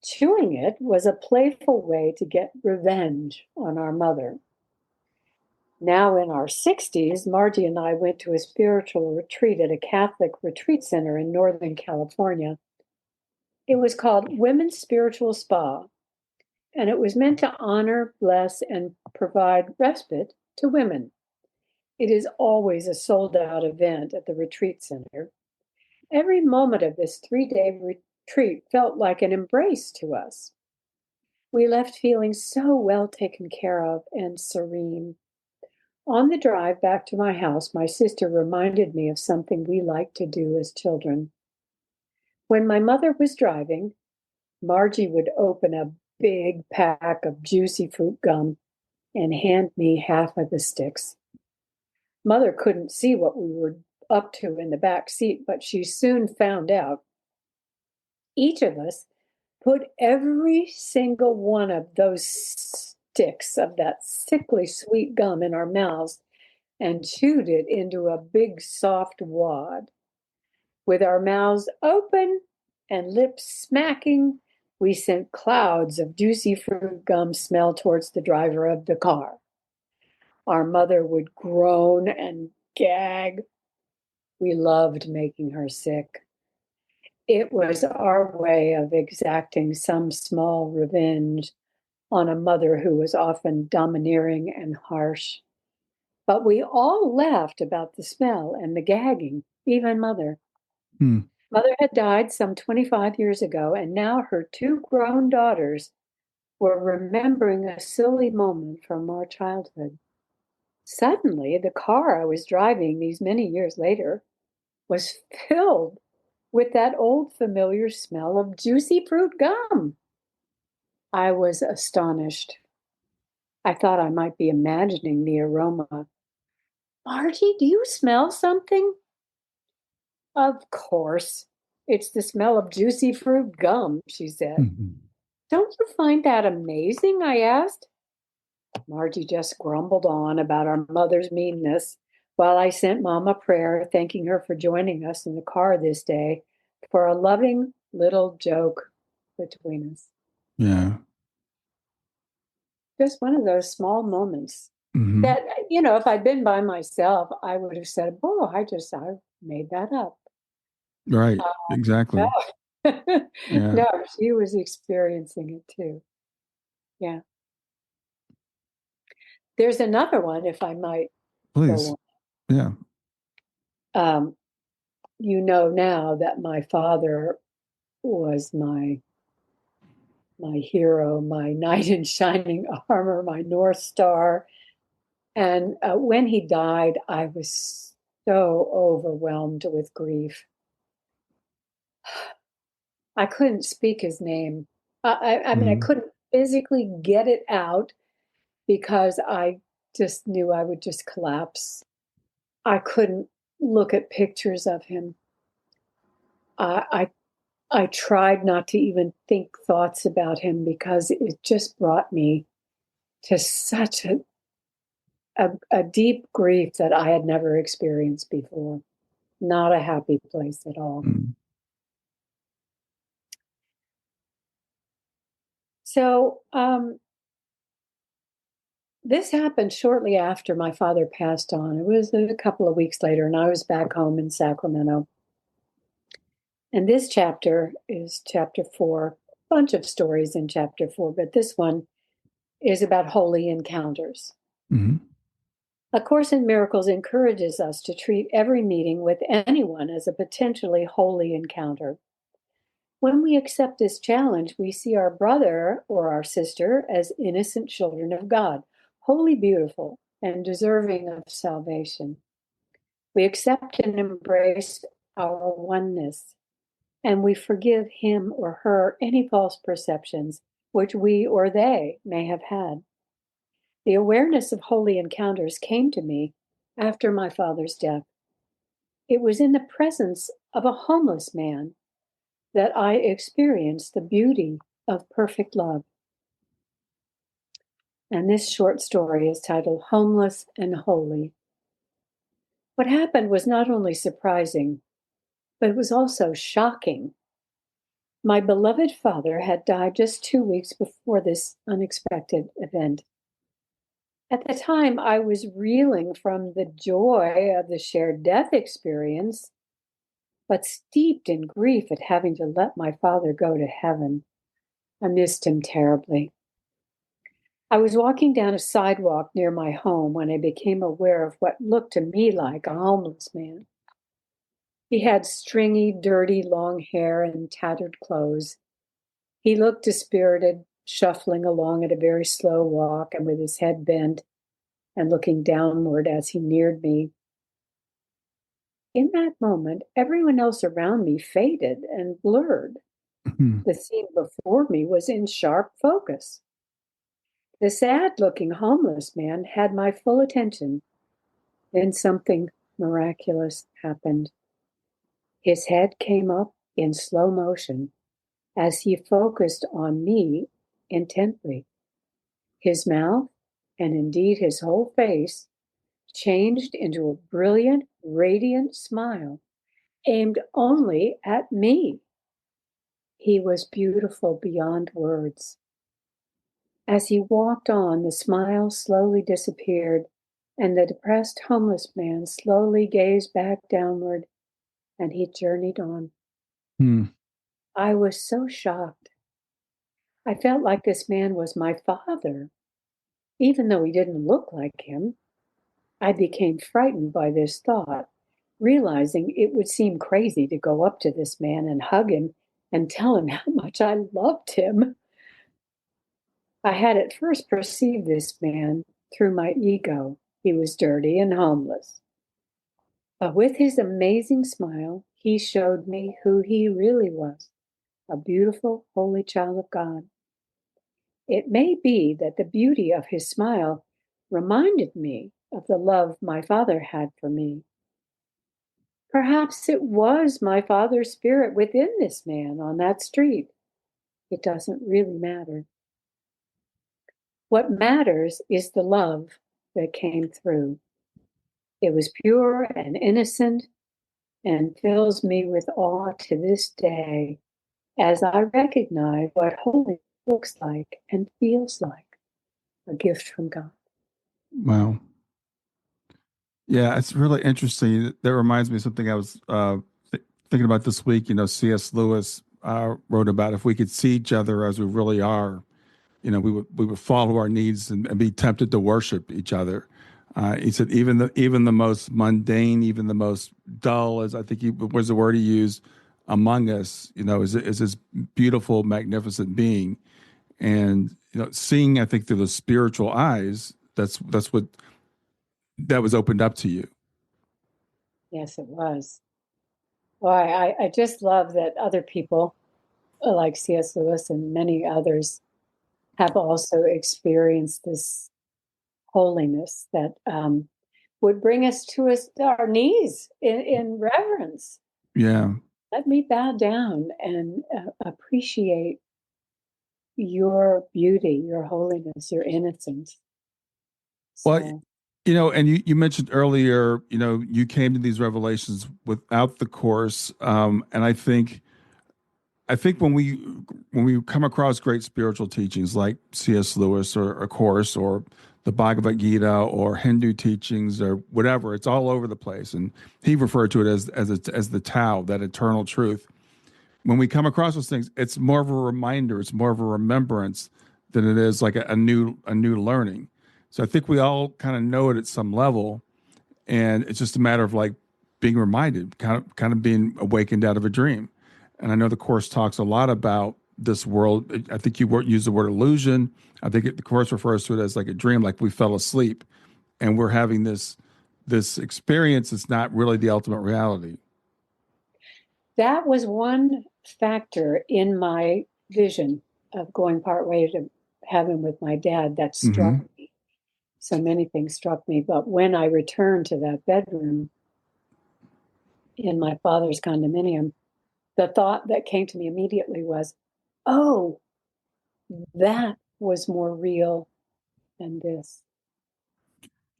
Chewing it was a playful way to get revenge on our mother. Now in our 60s, Margie and I went to a spiritual retreat at a Catholic retreat center in Northern California. It was called Women's Spiritual Spa, and it was meant to honor, bless, and provide respite to women. It is always a sold-out event at the retreat center. Every moment of this 3-day retreat felt like an embrace to us. We left feeling so well taken care of and serene. On the drive back to my house, my sister reminded me of something we liked to do as children. When my mother was driving, Margie would open a big pack of juicy fruit gum and hand me half of the sticks. Mother couldn't see what we were up to in the back seat, but she soon found out. Each of us put every single one of those sticks of that sickly sweet gum in our mouths and chewed it into a big soft wad. With our mouths open and lips smacking, we sent clouds of juicy fruit gum smell towards the driver of the car. Our mother would groan and gag. We loved making her sick. It was our way of exacting some small revenge on a mother who was often domineering and harsh. But we all laughed about the smell and the gagging, even Mother. Hmm. Mother had died some 25 years ago, and now her 2 grown daughters were remembering a silly moment from our childhood. Suddenly, the car I was driving these many years later was filled with that old familiar smell of juicy fruit gum. I was astonished. I thought I might be imagining the aroma. Margie, do you smell something? Of course. It's the smell of juicy fruit gum, she said. Mhm. Don't you find that amazing? I asked. Margie just grumbled on about our mother's meanness while I sent Mom a prayer thanking her for joining us in the car this day for a loving little joke between us. Yeah. Just one of those small moments Hmm. that, if I'd been by myself, I would have said, oh, I made that up. Right. No, Exactly. Yeah. no, she was experiencing it too. Yeah. There's another one, if I might Please. go Yeah. on. You know now that my father was my hero, my knight in shining armor, my North Star. And when he died, I was so overwhelmed with grief. I couldn't speak his name. I mean, I Mhm. couldn't physically get it out because I just knew I would just collapse. I couldn't look at pictures of him. I I tried not to even think thoughts about him because it just brought me to such a deep grief that I had never experienced before. Not a happy place at all. Mm. So this happened shortly after my father passed on. It was a couple of weeks later, and I was back home in Sacramento. And this chapter is chapter 4. A bunch of stories in chapter 4, but this one is about holy encounters. Mhm. A Course in Miracles encourages us to treat every meeting with anyone as a potentially holy encounter. When we accept this challenge, we see our brother or our sister as innocent children of God, wholly beautiful and deserving of salvation. We accept and embrace our oneness, and we forgive him or her any false perceptions which we or they may have had. The awareness of holy encounters came to me after my father's death. It was in the presence of a homeless man that I experienced the beauty of perfect love. And this short story is titled Homeless and Holy. What happened was not only surprising, but it was also shocking. My beloved father had died just 2 weeks before this unexpected event. At the time, I was reeling from the joy of the shared death experience, but steeped in grief at having to let my father go to heaven. I missed him terribly. I was walking down a sidewalk near my home when I became aware of what looked to me like a homeless man. He had stringy, dirty, long hair and tattered clothes. He looked dispirited, shuffling along at a very slow walk and with his head bent and looking downward as he neared me. In that moment, everyone else around me faded and blurred. Mhm. The scene before me was in sharp focus. The sad looking homeless man had my full attention. Then something miraculous happened. His head came up in slow motion as he focused on me intently. His mouth, and indeed his whole face, changed into a brilliant, radiant smile aimed only at me. He was beautiful beyond words. As he walked on, the smile slowly disappeared, and the depressed homeless man slowly gazed back downward, and he journeyed on. Mm. I was so shocked. I felt like this man was my father, even though he didn't look like him. I became frightened by this thought, realizing it would seem crazy to go up to this man and hug him and tell him how much I loved him. I had at first perceived this man through my ego. He was dirty and homeless. But with his amazing smile, he showed me who he really was, a beautiful, holy child of God. It may be that the beauty of his smile reminded me of the love my father had for me. Perhaps it was my father's spirit within this man on that street. It doesn't really matter. What matters is the love that came through. It was pure and innocent and fills me with awe to this day as I recognize what holiness looks like and feels like, a gift from God. Wow. Yeah, it's really interesting. That reminds me of something I was thinking about this week. C.S. Lewis wrote about if we could see each other as we really are, we would follow our needs and be tempted to worship each other. He said even the most mundane, even the most dull, as I think was the word he used, among us, is this beautiful, magnificent being, and seeing, I think, through the spiritual eyes. That's what that was opened up to you. Yes, it was. Well, I just love that other people like C.S. Lewis and many others have also experienced this holiness that would bring us to our knees in reverence. Yeah. Let me bow down and appreciate your beauty, your holiness, your innocence. Well, So, and you mentioned earlier, you came to these revelations without the course, and I think when we come across great spiritual teachings like C.S. Lewis or a course or the Bhagavad Gita or Hindu teachings or whatever, it's all over the place, and he referred to it as the Tao, that eternal truth. When we come across those things, it's more of a reminder, it's more of a remembrance than it is like a new learning. So I think we all kind of know it at some level, and it's just a matter of like being reminded, kind of being awakened out of a dream. And I know the course talks a lot about this world. I think you use the word illusion. I think the course refers to it as like a dream, like we fell asleep and we're having this experience that's not really the ultimate reality. that was one factor in my vision of going partway to heaven with my dad that struck Mm-hmm. me. So many things struck me. But when I returned to that bedroom in my father's condominium, the thought that came to me immediately was, oh, that was more real than this.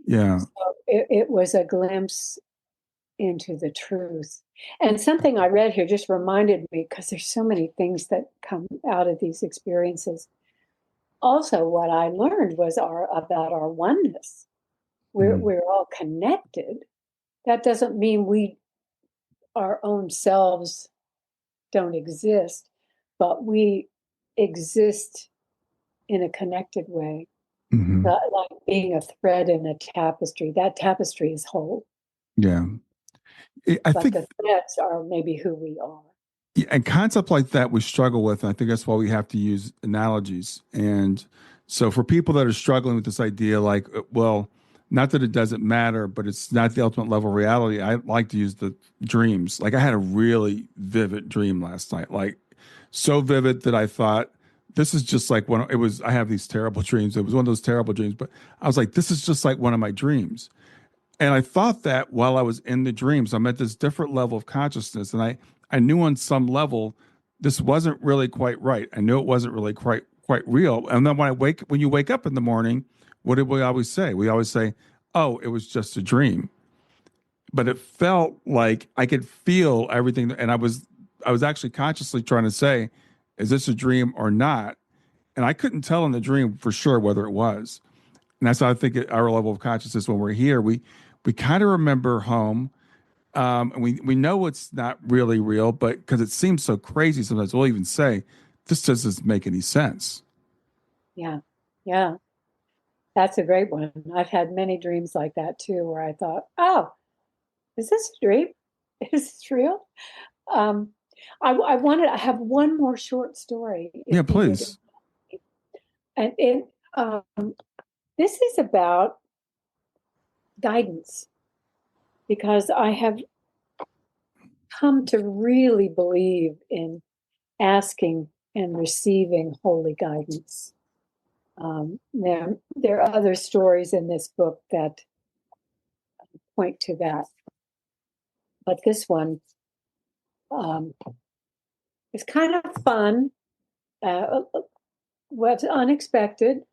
Yeah. So it was a glimpse into the truth. And something I read here just reminded me, because there's so many things that come out of these experiences. Also, what I learned was about our oneness. Mm. We're all connected. That doesn't mean our own selves don't exist, but we exist in a connected way, Mm-hmm. like being a thread in a tapestry. That tapestry is whole, Yeah. I but think the threads are maybe who we are. and concepts like that we struggle with. And I think that's why we have to use analogies. And so for people that are struggling with this idea, like, well, not that it doesn't matter, but it's not the ultimate level of reality. I like to use the dreams. Like I had a really vivid dream last night, like so vivid that I thought this is just like one. It was. I have these terrible dreams. It was one of those terrible dreams, but I was like, this is just like one of my dreams. And I thought that while I was in the dreams, I'm at this different level of consciousness. And I knew on some level this wasn't really quite right. I knew it wasn't really quite real. And then when you wake up in the morning, what did we always say? We always say, oh, it was just a dream. But it felt like I could feel everything. And I was actually consciously trying to say, is this a dream or not? And I couldn't tell in the dream for sure whether it was. And that's how I think at our level of consciousness when we're here, we kind of remember home, and we know it's not really real, but because it seems so crazy, sometimes we'll even say, "This doesn't make any sense." Yeah, yeah, that's a great one. I've had many dreams like that too, where I thought, oh, is this a dream? Is this real? Um, I have one more short story, if Yeah, you would. please. And this is about guidance, because I have come to really believe in asking and receiving holy guidance. There are other stories in this book that point to that. But this one is kind of fun, was unexpected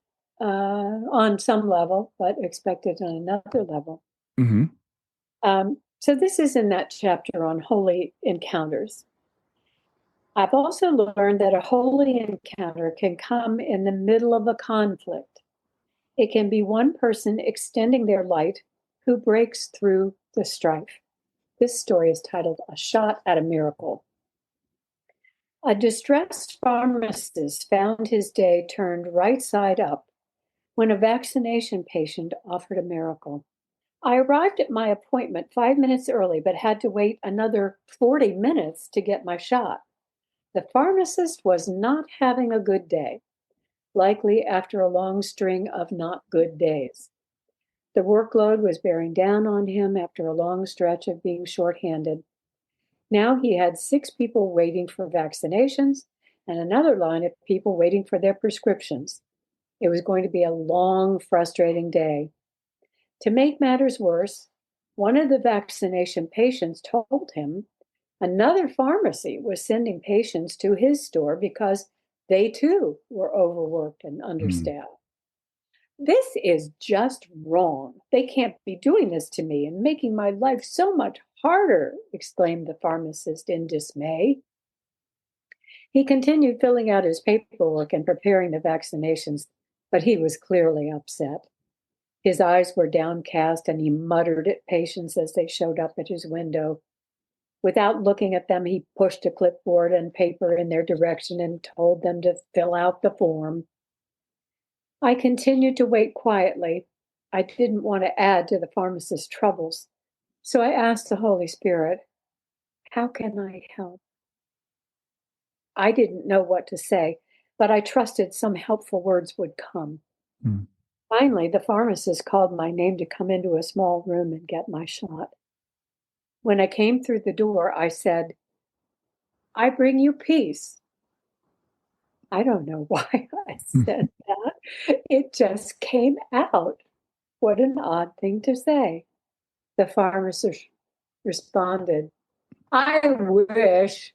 on some level, but expected on another level. Mm-hmm. So this is in that chapter on holy encounters. I've also learned that a holy encounter can come in the middle of a conflict. It can be one person extending their light who breaks through the strife. This story is titled A Shot at a Miracle. A distressed pharmacist found his day turned right side up when a vaccination patient offered a miracle. I arrived at my appointment 5 minutes early, but had to wait another 40 minutes to get my shot. The pharmacist was not having a good day, likely after a long string of not good days. The workload was bearing down on him after a long stretch of being shorthanded. Now he had 6 people waiting for vaccinations and another line of people waiting for their prescriptions. It was going to be a long, frustrating day. To make matters worse, one of the vaccination patients told him another pharmacy was sending patients to his store because they too were overworked and understaffed. This is just wrong. They can't be doing this to me and making my life so much harder, exclaimed the pharmacist in dismay. He continued filling out his paperwork and preparing the vaccinations, but he was clearly upset. His eyes were downcast and he muttered at patients as they showed up at his window. Without looking at them, he pushed a clipboard and paper in their direction and told them to fill out the form. I continued to wait quietly. I didn't want to add to the pharmacist's troubles, so I asked the Holy Spirit, "How can I help?" I didn't know what to say, but I trusted some helpful words would come. Finally, the pharmacist called my name to come into a small room and get my shot. When I came through the door, I said, "I bring you peace." I don't know why I said that. It just came out. What an odd thing to say. The pharmacist responded, "I wish."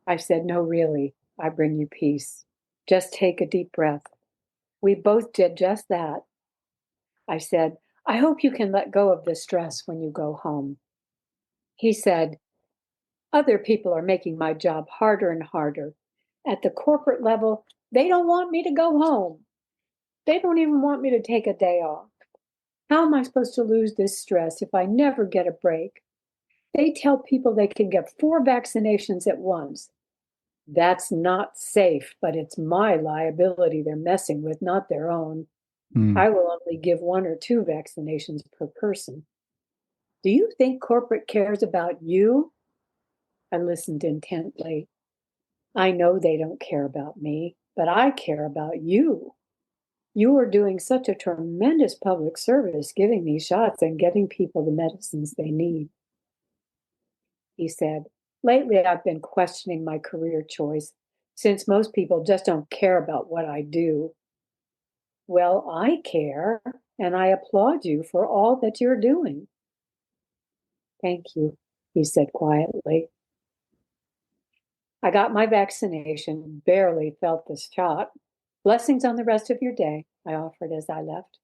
I said, "No, really, I bring you peace. Just take a deep breath." We both did just that. I said, "I hope you can let go of the stress when you go home." He said, "Other people are making my job harder and harder. At the corporate level, they don't want me to go home. They don't even want me to take a day off. How am I supposed to lose this stress if I never get a break? They tell people they can get 4 vaccinations at once. That's not safe, but it's my liability they're messing with, not their own. I will only give 1 or 2 vaccinations per person. Do you think corporate cares about you?" I listened intently. "I know they don't care about me, but I care about you. You are doing such a tremendous public service giving these shots and getting people the medicines they need." He said, "Lately, I've been questioning my career choice since most people just don't care about what I do." "Well, I care, and I applaud you for all that you're doing." "Thank you," he said quietly. I got my vaccination, barely felt the shot. "Blessings on the rest of your day," I offered as I left.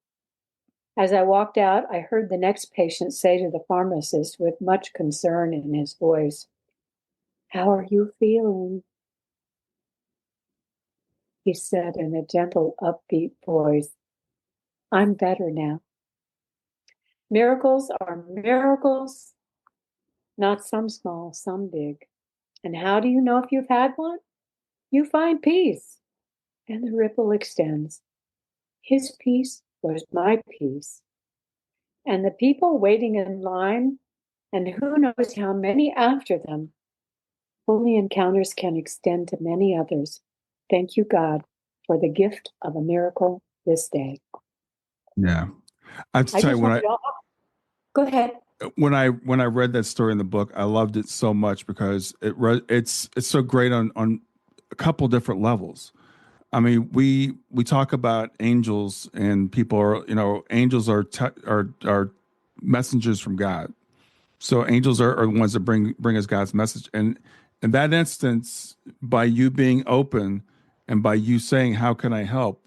As I walked out, I heard the next patient say to the pharmacist with much concern in his voice, "How are you feeling?" He said in a gentle, upbeat voice, "I'm better now." Miracles are miracles, not some small, some big. And how do you know if you've had one? You find peace, and the ripple extends. His peace was my peace. And the people waiting in line, and who knows how many after them, holy encounters can extend to many others. Thank you, God, for the gift of a miracle this day. Yeah. I have to I tell just you, want to go ahead. when I read that story in the book, I loved it so much because it's so great on a couple different levels. I mean, we talk about angels, and people are, angels are messengers from God. So angels are the ones that bring us God's message. And in that instance, by you being open and by you saying, "How can I help?"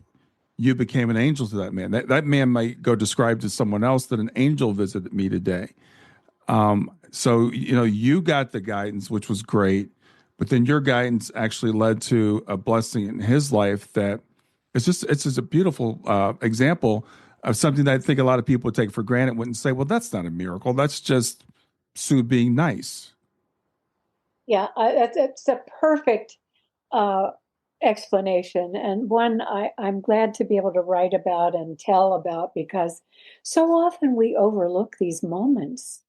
you became an angel to that man. That man might go describe to someone else that an angel visited me today. So you got the guidance, which was great, but then your guidance actually led to a blessing in his life that it's just a beautiful example of something that I think a lot of people would take for granted, wouldn't say, "Well, that's not a miracle. That's just Sue being nice." Yeah, that's a perfect uh, explanation, and one I'm glad to be able to write about and tell about, because so often we overlook these moments.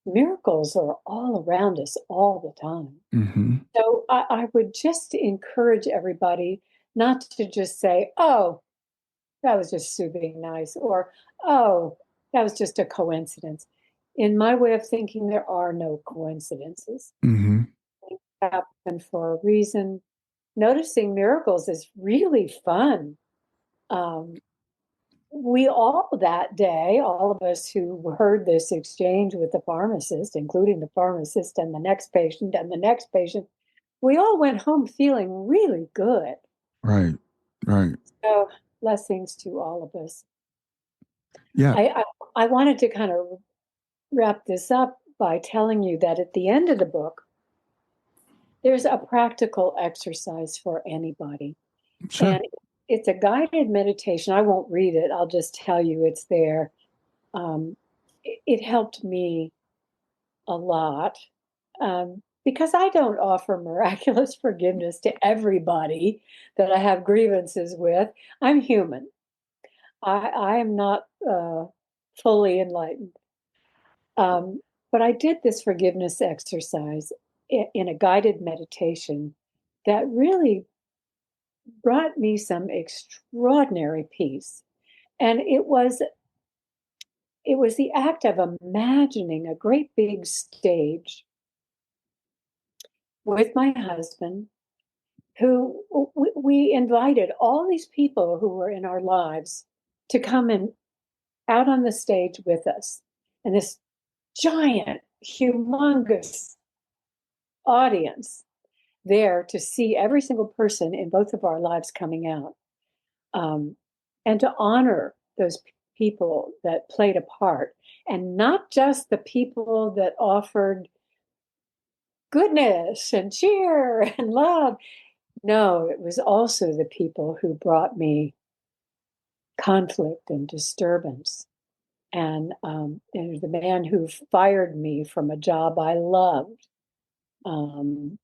Miracles are all around us all the time. Hmm. So I would just encourage everybody not to just say, "Oh, that was just Sue being nice," or "Oh, that was just a coincidence." In my way of thinking, there are no coincidences. Hmm. Things happen for a reason. Noticing miracles is really fun. Um, we all that day, all of us who heard this exchange with the pharmacist, including the pharmacist and the next patient and the next patient, we all went home feeling really good. Right. Right. So blessings to all of us. Yeah. I wanted to kind of wrap this up by telling you that at the end of the book, there's a practical exercise for anybody. Sure. And it's a guided meditation. I won't read it, I'll just tell you it's there. It helped me a lot, because I don't offer miraculous forgiveness to everybody that I have grievances with. I'm human. I am not fully enlightened. But I did this forgiveness exercise in a guided meditation that really brought me some extraordinary peace. And it was the act of imagining a great big stage with my husband, who we invited all these people who were in our lives to come and out on the stage with us. And this giant, humongous audience there to see every single person in both of our lives coming out, um, and to honor those people that played a part, and not just the people that offered goodness and cheer and love. No, it was also the people who brought me conflict and disturbance. And the man who fired me from a job I loved, um,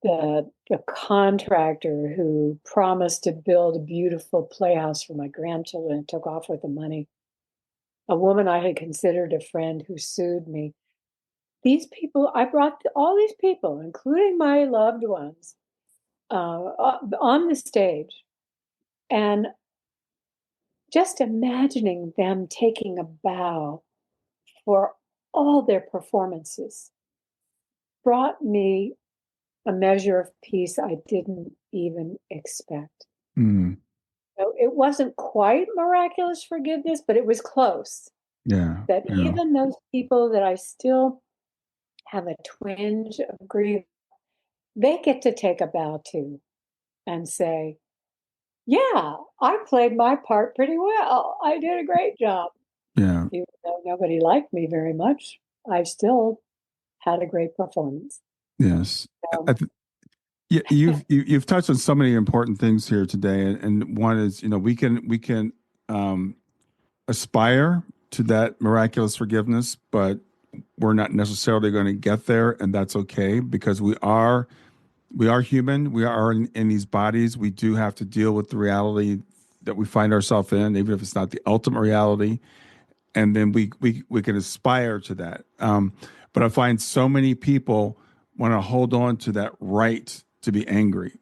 the contractor who promised to build a beautiful playhouse for my grandchildren and took off with the money, a woman I had considered a friend who sued me. These people, I brought all these people, including my loved ones, on the stage, and just imagining them taking a bow for all their performances brought me a measure of peace I didn't even expect. Mm. So it wasn't quite miraculous forgiveness, but it was close. Yeah. That Yeah. even those people that I still have a twinge of grief, they get to take a bow too and say, "Yeah, I played my part pretty well. I did a great job. Yeah. Even though nobody liked me very much, I still had a great performance." Yes. So, I, Yeah, you've touched on so many important things here today, and one is, we can um, aspire to that miraculous forgiveness, but we're not necessarily going to get there, and that's okay because we are human. We are in these bodies. We do have to deal with the reality that we find ourselves in, even if it's not the ultimate reality, and then we can aspire to that. But I find so many people want to hold on to that right to be angry.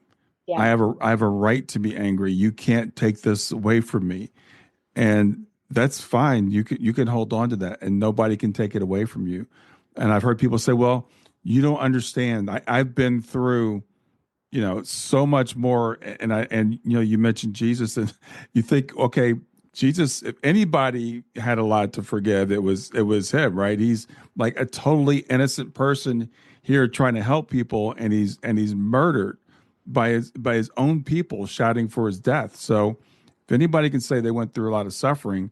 yeah, I have a right to be angry. You can't take this away from me. And that's fine. You can hold on to that and nobody can take it away from you. And I've heard people say, "Well, you don't understand. I've been through, so much more. And you mentioned Jesus, and you think, okay, Jesus, if anybody had a lot to forgive, it was him, right? He's like a totally innocent person here trying to help people, and he's murdered by his own people shouting for his death. So if anybody can say they went through a lot of suffering,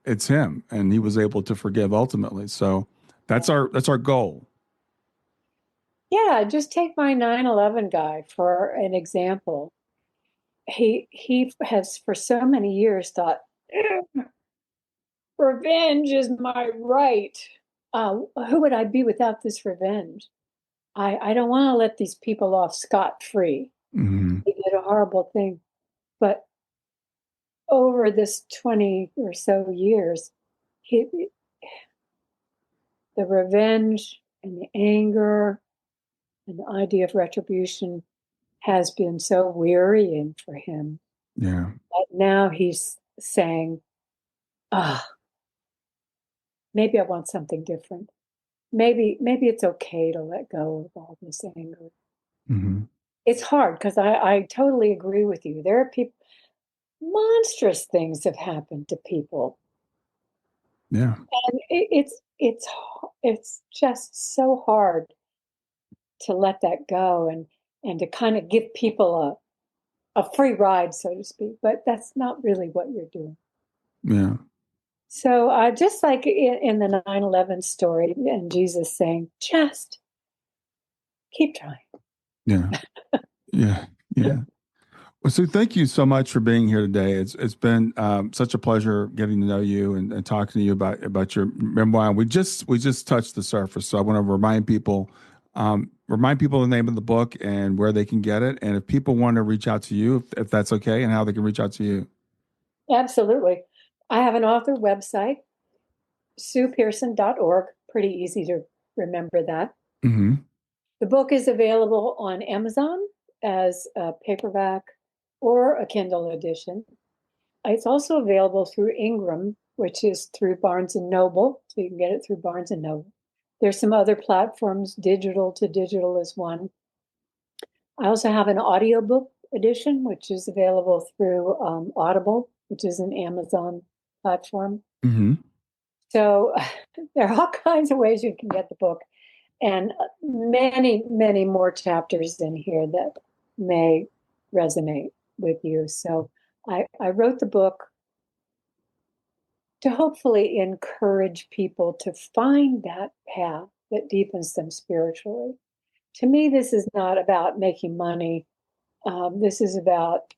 it's him, and he was able to forgive ultimately. So that's our goal. Yeah, just take my 9/11 guy for an example. He has for so many years thought, revenge is my right. Who would I be without this revenge? I don't want to let these people off scot-free. Mm-hmm. They did a horrible thing. But over this 20 or so years, the revenge and the anger and the idea of retribution has been so wearying for him. Yeah. But now he's saying, maybe I want something different. Maybe it's okay to let go of all this anger. Mm-hmm. It's hard because I totally agree with you. There are monstrous things have happened to people. Yeah. And it's just so hard to let that go and to kind of give people a free ride, so to speak. But that's not really what you're doing. Yeah. So just like in the 9/11 story and Jesus saying, just keep trying. Yeah. Yeah. Yeah. Well, Sue, thank you so much for being here today. It's been such a pleasure getting to know you and talking to you about your memoir. We just touched the surface, so I want to remind people the name of the book and where they can get it, and if people want to reach out to you, if that's okay, and how they can reach out to you. Absolutely. I have an author website, SuePearson.org. Pretty easy to remember that. Mm-hmm. The book is available on Amazon as a paperback or a Kindle edition. It's also available through Ingram, which is through Barnes & Noble, so you can get it through Barnes & Noble. There's some other platforms, digital to digital is one. I also have an audiobook edition, which is available through Audible, which is an Amazon platform. Mm-hmm. So there are all kinds of ways you can get the book, and many, many more chapters in here that may resonate with you. So I wrote the book to hopefully encourage people to find that path that deepens them spiritually. To me, this is not about making money. This is about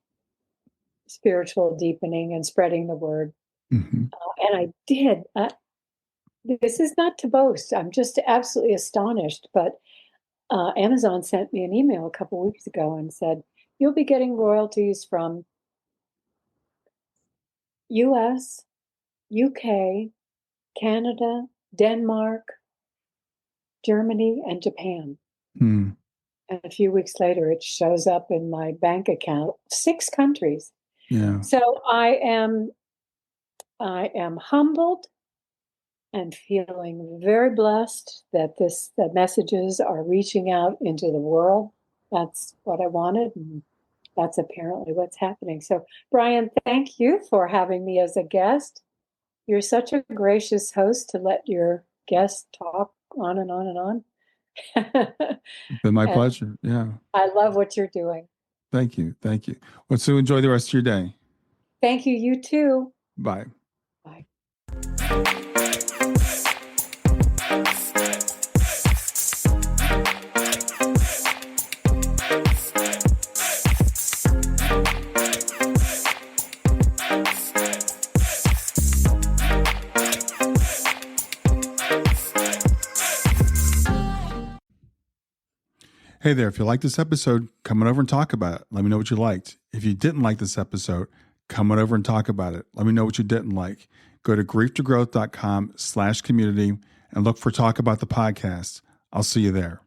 spiritual deepening and spreading the word. Mm-hmm. And I did. This is not to boast. I'm just absolutely astonished. But Amazon sent me an email a couple weeks ago and said, you'll be getting royalties from US, UK, Canada, Denmark, Germany, and Japan. Mm. And a few weeks later, it shows up in my bank account, 6 countries. Yeah. So I am humbled and feeling very blessed that the messages are reaching out into the world. That's what I wanted, and that's apparently what's happening. So, Brian, thank you for having me as a guest. You're such a gracious host to let your guests talk on and on and on. It's been my And pleasure. Yeah. I love what you're doing. Thank you. Thank you. Well, Sue, enjoy the rest of your day. Thank you. You too. Bye. Bye. Hey there, if you like this episode, come on over and talk about it. Let me know what you liked. If you didn't like this episode, come on over and talk about it. Let me know what you didn't like. Go to grieftogrowth.com/community and look for Talk About the Podcast. I'll see you there.